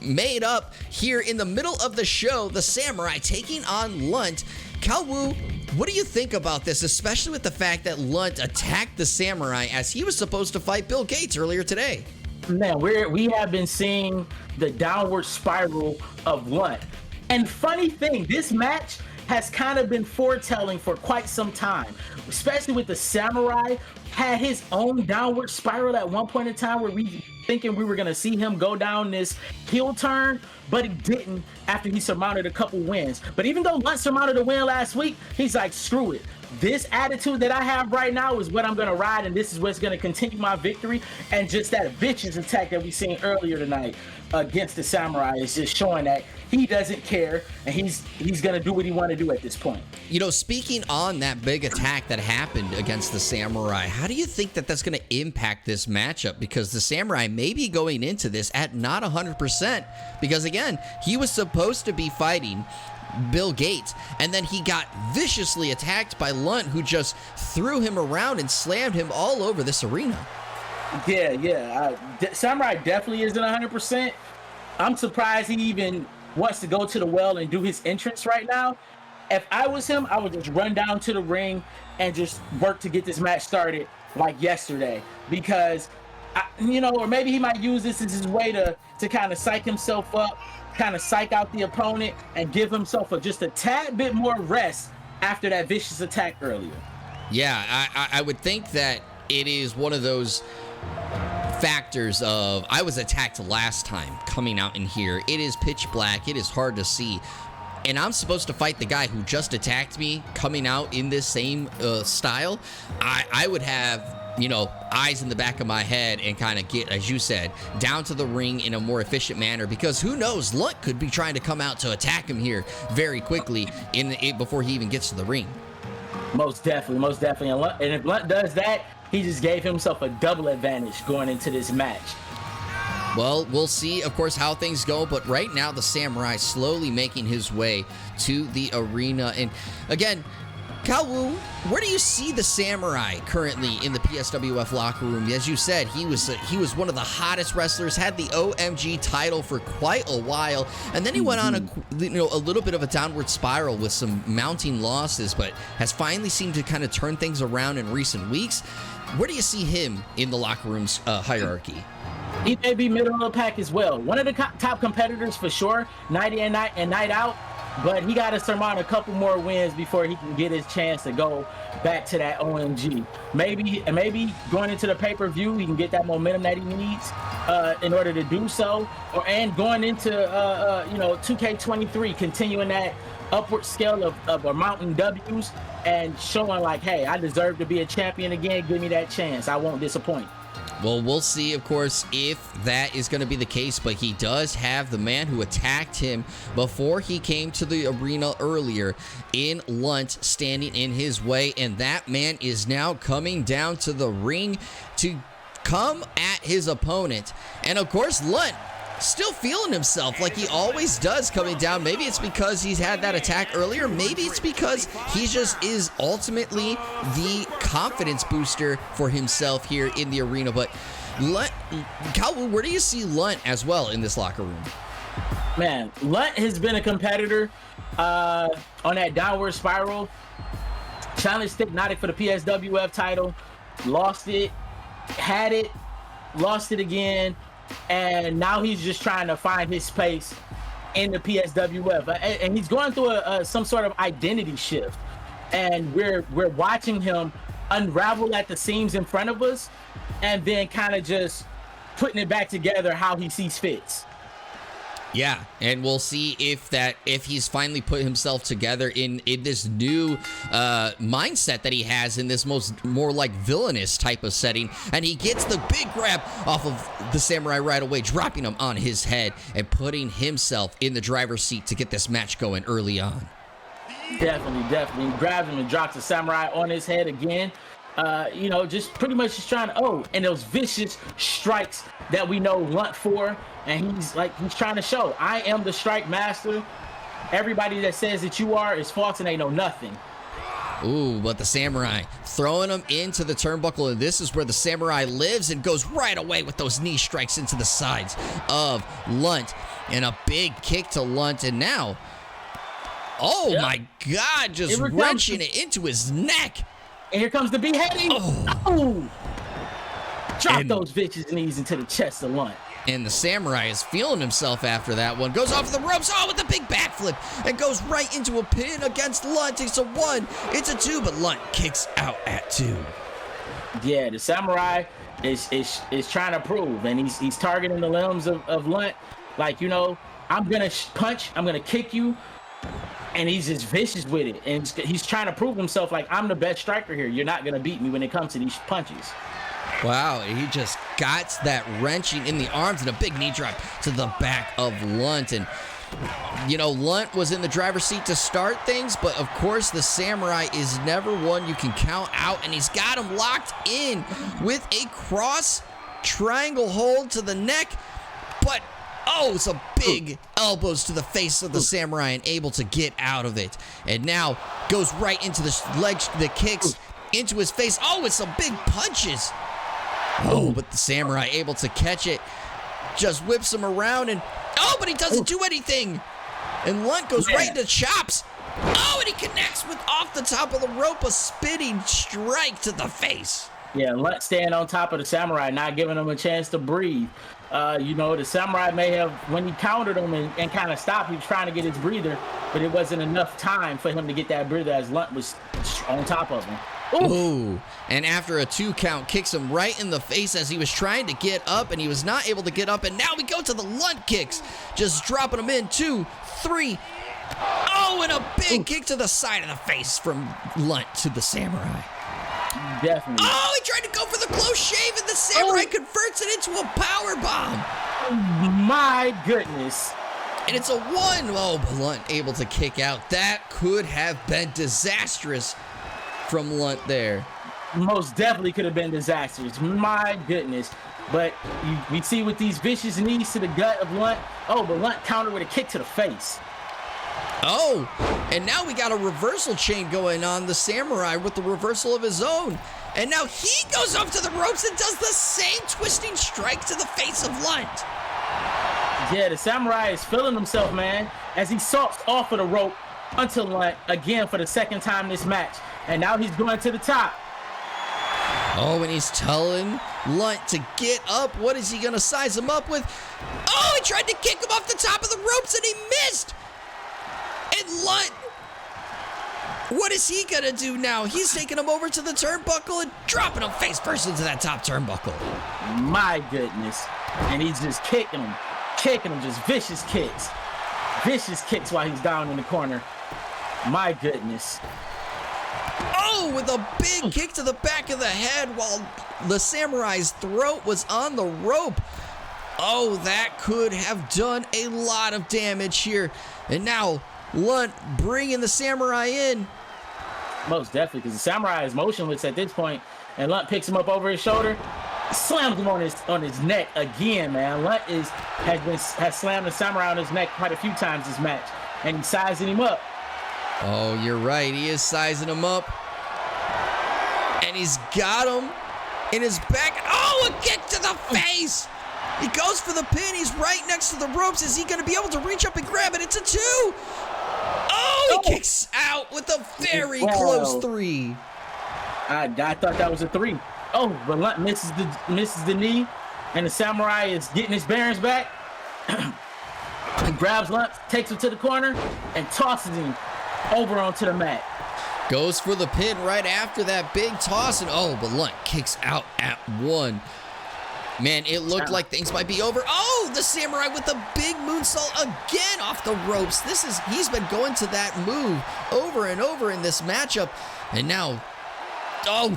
made up here in the middle of the show, the Samurai taking on Lunt. Kalwu, what do you think about this, especially with the fact that Lunt attacked the Samurai as he was supposed to fight Bill Gates earlier today? Man, we have been seeing the downward spiral of Lunt. And funny thing, this match has kind of been foretelling for quite some time, especially with the Samurai had his own downward spiral at one point in time where we thinking we were going to see him go down this heel turn, but he didn't after he surmounted a couple wins. But even though Lunt surmounted a win last week, he's like, screw it. This attitude that I have right now is what I'm going to ride, and this is what's going to continue my victory. And just that vicious attack that we seen earlier tonight against the Samurai is just showing that he doesn't care, and he's going to do what he want to do at this point. You know, speaking on that big attack that happened against the Samurai, how do you think that that's going to impact this matchup? Because the Samurai may be going into this at not 100%, because again, he was supposed to be fighting Bill Gates, and then he got viciously attacked by Lunt, who just threw him around and slammed him all over this arena. Yeah. Samurai definitely isn't 100%. I'm surprised he even wants to go to the well and do his entrance right now. If I was him, I would just run down to the ring and just work to get this match started like yesterday, because or maybe he might use this as his way to kind of psych himself up, kind of psych out the opponent, and give himself just a tad bit more rest after that vicious attack earlier. Yeah, I would think that it is one of those factors of, I was attacked last time coming out in here. It is pitch black. It is hard to see. And I'm supposed to fight the guy who just attacked me coming out in this same style. I would have, eyes in the back of my head and kind of get, as you said, down to the ring in a more efficient manner, because who knows, Lunt could be trying to come out to attack him here very quickly before he even gets to the ring. Most definitely. And if Lunt does that, he just gave himself a double advantage going into this match. Well, we'll see, of course, how things go, but right now the Samurai slowly making his way to the arena. And again, Kawu, where do you see the Samurai currently in the PSWF locker room? As you said, he was one of the hottest wrestlers, had the OMG title for quite a while, and then he went on a little bit of a downward spiral with some mounting losses, but has finally seemed to kind of turn things around in recent weeks. Where do you see him in the locker room's hierarchy? He may be middle of the pack as well. One of the top competitors for sure, night in and night out. But he got to surmount a couple more wins before he can get his chance to go back to that OMG. Maybe going into the pay-per-view, he can get that momentum that he needs in order to do so. And going into 2k23, continuing that upward scale of mounting W's and showing like, hey, I deserve to be a champion again. Give me that chance. I won't disappoint. Well, we'll see, of course, if that is going to be the case, but he does have the man who attacked him before he came to the arena earlier in Lunt standing in his way, and that man is now coming down to the ring to come at his opponent. And, of course, Lunt still feeling himself like he always does coming down. Maybe it's because he's had that attack earlier. Maybe it's because he just is ultimately the confidence booster for himself here in the arena. But Lunt, Calvin, where do you see Lunt as well in this locker room? Man, Lunt has been a competitor on that downward spiral. Challenged Hypnotic for the PSWF title. Lost it. Had it. Lost it again. And now he's just trying to find his space in the PSWF, and he's going through some sort of identity shift. And we're watching him unravel at the seams in front of us, and then kind of just putting it back together how he sees fits. Yeah, and we'll see if he's finally put himself together in this new mindset that he has in this more like villainous type of setting, and he gets the big grab off of the Samurai right away, dropping him on his head and putting himself in the driver's seat to get this match going early on. Definitely. He grabs him and drops the Samurai on his head again. Just pretty much just trying to, and those vicious strikes that we know Lunt for, and he's trying to show, I am the strike master. Everybody that says that you are is false and they know nothing. Ooh, but the Samurai throwing him into the turnbuckle, and this is where the Samurai lives and goes right away with those knee strikes into the sides of Lunt, and a big kick to Lunt, and now, my God, just wrenching it into his neck. And here comes the beheading. Oh. Drop those vicious knees into the chest of Lunt. And the Samurai is feeling himself after that one. Goes off the ropes, with a big backflip, and goes right into a pin against Lunt. It's a 1, it's a 2, but Lunt kicks out at 2. Yeah, the Samurai is trying to prove, and he's targeting the limbs of Lunt. Like, I'm gonna punch, I'm gonna kick you. And he's just vicious with it. And he's trying to prove himself like, I'm the best striker here. You're not going to beat me when it comes to these punches. Wow, he just got that wrenching in the arms and a big knee drop to the back of Lunt. And, Lunt was in the driver's seat to start things, but of course the Samurai is never one you can count out. And he's got him locked in with a cross triangle hold to the neck. But some big elbows to the face of the Samurai and able to get out of it. And now goes right into the kicks into his face. It's some big punches. But the Samurai able to catch it. Just whips him around and, but he doesn't do anything. And Lunt goes right into chops. And he connects with off the top of the rope, a spinning strike to the face. Yeah, Lunt staying on top of the Samurai, not giving him a chance to breathe. The Samurai may have, when he countered him and kind of stopped, he was trying to get his breather, but it wasn't enough time for him to get that breather as Lunt was on top of him. Ooh. And after a 2 count, kicks him right in the face as he was trying to get up, and he was not able to get up. And now we go to the Lunt kicks, just dropping him in 2, 3. And a big kick to the side of the face from Lunt to the Samurai. Definitely. He tried to go for the close shave, and the Samurai converts it into a power bomb. My goodness. And it's a 1. But Lunt able to kick out. That could have been disastrous from Lunt there. Most definitely could have been disastrous. My goodness. But we see with these vicious knees to the gut of Lunt. But Lunt countered with a kick to the face. Oh, and now we got a reversal chain going on. The Samurai with the reversal of his own. And now he goes up to the ropes and does the same twisting strike to the face of Lunt. Yeah, the Samurai is feeling himself, man, as he salts off of the rope until Lunt again for the second time this match. And now he's going to the top. Oh, and he's telling Lunt to get up. What is he going to size him up with? Oh, he tried to kick him off the top of the ropes and he missed. And Lunt, what is he going to do now? He's taking him over to the turnbuckle and dropping him face first into that top turnbuckle. My goodness. And he's just kicking him, just vicious kicks. Vicious kicks while he's down in the corner. My goodness. Oh, with a big kick to the back of the head while the Samurai's throat was on the rope. Oh, that could have done a lot of damage here. And now Lunt bringing the Samurai in. Most definitely, because the Samurai is motionless at this point, and Lunt picks him up over his shoulder, slams him on his neck again, man. Lunt has slammed the Samurai on his neck quite a few times this match, and he's sizing him up. Oh, you're right. He is sizing him up. And he's got him in his back. Oh, a kick to the face. He goes for the pin. He's right next to the ropes. Is he going to be able to reach up and grab it? It's a 2. Oh, he kicks out with a very close 3. I thought that was a 3. Oh, but Lunt misses the knee, and the Samurai is getting his bearings back. He grabs Lunt, takes him to the corner, and tosses him over onto the mat. Goes for the pin right after that big toss, and oh, but Lunt kicks out at 1. Man, it looked like things might be over. Oh, the Samurai with a big moonsault again off the ropes. He's been going to that move over and over in this matchup, and now,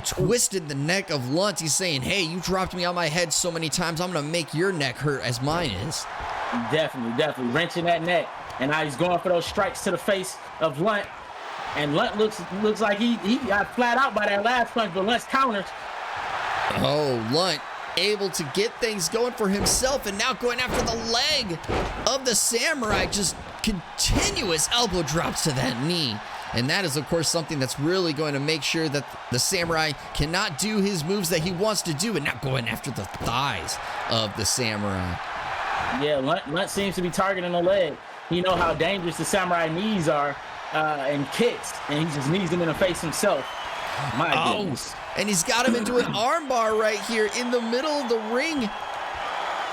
twisted the neck of Lunt. He's saying, hey, you dropped me on my head so many times, I'm gonna make your neck hurt as mine is. Definitely wrenching that neck, and now he's going for those strikes to the face of Lunt. And Lunt looks like he got flat out by that last punch, but Lunt's counters. Oh, Lunt able to get things going for himself, and now going after the leg of the Samurai. Just continuous elbow drops to that knee. And that is, of course, something that's really going to make sure that the Samurai cannot do his moves that he wants to do, and now going after the thighs of the Samurai. Yeah, Lunt seems to be targeting the leg. You know how dangerous the Samurai knees are. And kicks, and he just knees him in the face himself. My goodness. And he's got him into an armbar right here in the middle of the ring.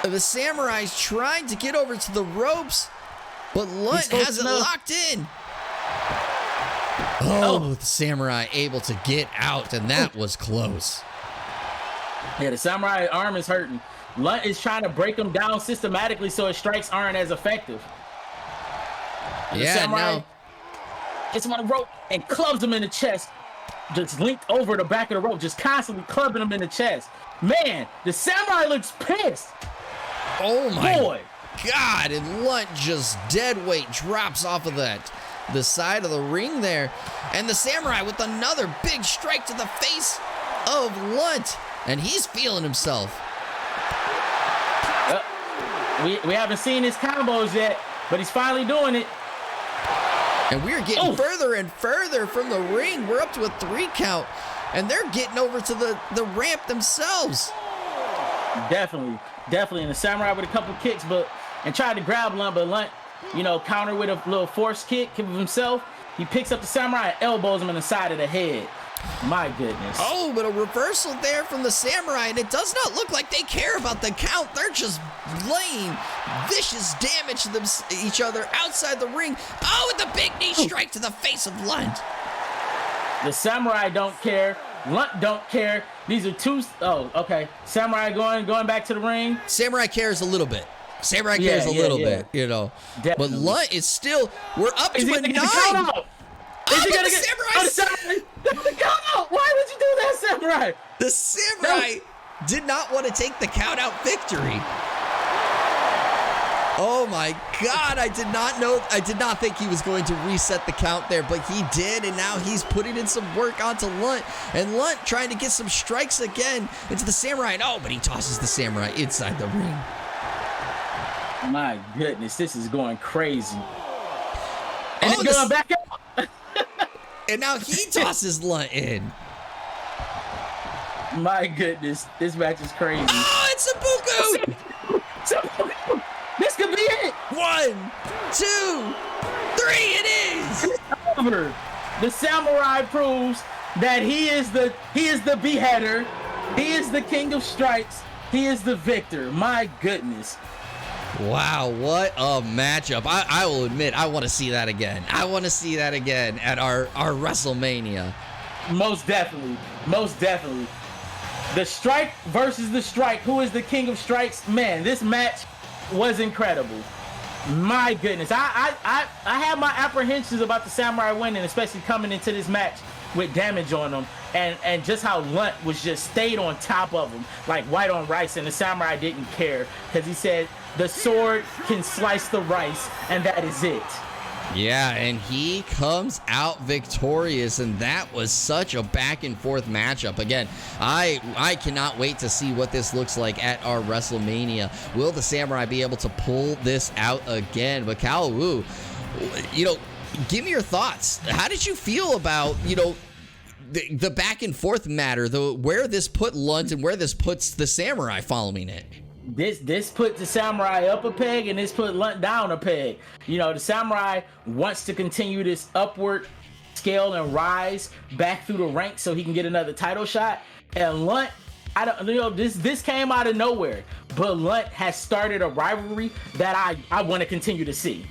The Samurai's trying to get over to the ropes, but Lunt has it locked in. Oh, the Samurai able to get out, and that was close. Yeah, the Samurai arm is hurting. Lunt is trying to break him down systematically so his strikes aren't as effective. And yeah, now gets him on the rope and clubs him in the chest. Just linked over the back of the rope, just constantly clubbing him in the chest. Man, the Samurai looks pissed. Oh my God, and Lunt just dead weight drops off of the side of the ring there. And the Samurai with another big strike to the face of Lunt. And he's feeling himself. We haven't seen his combos yet, but he's finally doing it. And we're getting further and further from the ring. We're up to a 3 count, and they're getting over to the ramp themselves. Definitely. And the Samurai with a couple kicks, and tried to grab Lunt, but Lunt, counter with a little force kick of himself. He picks up the Samurai and elbows him in the side of the head. My goodness. Oh, but a reversal there from the Samurai, and it does not look like they care about the count. They're just laying vicious damage to each other outside the ring. Oh, with a big knee strike to the face of Lunt. The Samurai don't care. Lunt don't care. These are two. Oh, okay. Samurai going back to the ring. Samurai cares a little bit. Samurai cares a little bit, Definitely. But Lunt is still. We're up to a 9. Is he gonna get the Samurai? The count out. Why would you do that, Samurai? The Samurai did not want to take the count out victory. Oh my God, I did not think he was going to reset the count there, but he did, and now he's putting in some work onto Lunt, and Lunt trying to get some strikes again into the Samurai, and but he tosses the Samurai inside the ring. My goodness, this is going crazy. And then going back out. And now he tosses Lunt in. My goodness, this match is crazy. Oh, it's Seppuku! This could be it. 1, 2, 3, it is! It's over. The Samurai proves that he is the beheader. He is the king of strikes. He is the victor. My goodness. Wow, what a matchup. I will admit, I want to see that again. I want to see that again at our WrestleMania. Most definitely. Most definitely. The strike versus the strike. Who is the king of strikes? Man, this match was incredible. My goodness. I had my apprehensions about the Samurai winning, especially coming into this match with damage on them. And just how Lunt was just stayed on top of him like white on rice, and the Samurai didn't care because he said the sword can slice the rice, and that is it. Yeah, and he comes out victorious, and that was such a back and forth matchup. Again, I cannot wait to see what this looks like at our WrestleMania. Will the Samurai be able to pull this out again? But Kyle Wu, give me your thoughts. How did you feel about, the back and forth matter, where this put Lunt and where this puts the Samurai following it? This put the Samurai up a peg, and this put Lunt down a peg. The Samurai wants to continue this upward scale and rise back through the ranks so he can get another title shot. And Lunt, this came out of nowhere, but Lunt has started a rivalry that I want to continue to see.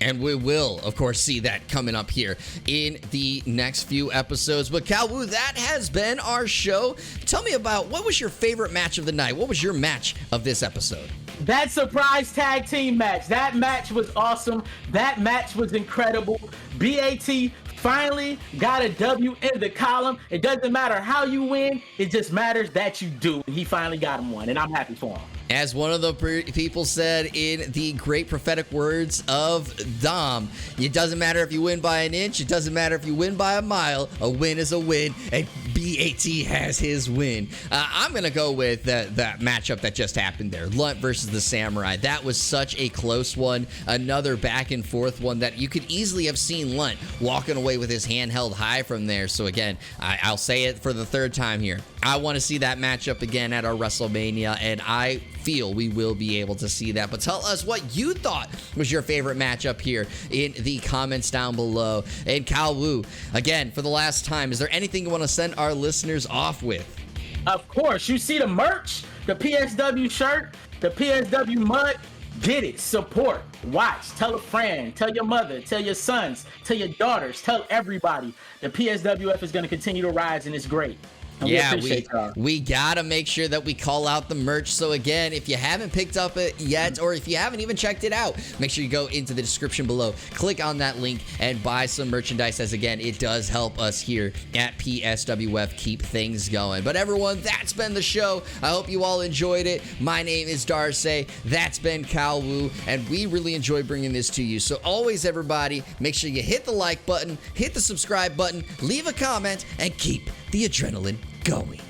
And we will, of course, see that coming up here in the next few episodes. But Kyle Wu, that has been our show. Tell me about, what was your favorite match of the night? What was your match of this episode? That surprise tag team match. That match was awesome. That match was incredible. BAT finally got a W in the column. It doesn't matter how you win. It just matters that you do. He finally got him one, and I'm happy for him. As one of the people said in the great prophetic words of Dom, it doesn't matter if you win by an inch, it doesn't matter if you win by a mile, a win is a win, and BAT has his win. I'm going to go with that matchup that just happened there, Lunt versus the Samurai. That was such a close one, another back and forth one that you could easily have seen Lunt walking away with his hand held high from there. So again, I'll say it for the third time here. I want to see that matchup again at our WrestleMania, and I feel we will be able to see that. But tell us what you thought was your favorite matchup here in the comments down below. And Kyle Wu, again, for the last time, is there anything you want to send our listeners off with? Of course. You see the merch, the PSW shirt, the PSW mug. Get it, support, watch, tell a friend, tell your mother, tell your sons, tell your daughters, tell everybody. The PSWF is going to continue to rise, and it's great. Yeah, we gotta make sure that we call out the merch. So again, if you haven't picked up it yet, or if you haven't even checked it out, make sure you go into the description below, click on that link, and buy some merchandise, as again, it does help us here at PSWF keep things going. But everyone, that's been the show. I hope you all enjoyed it. My name is Darcy. That's been Kyle Wu, and we really enjoy bringing this to you. So always, everybody, make sure you hit the like button, hit the subscribe button, leave a comment, and keep the adrenaline going.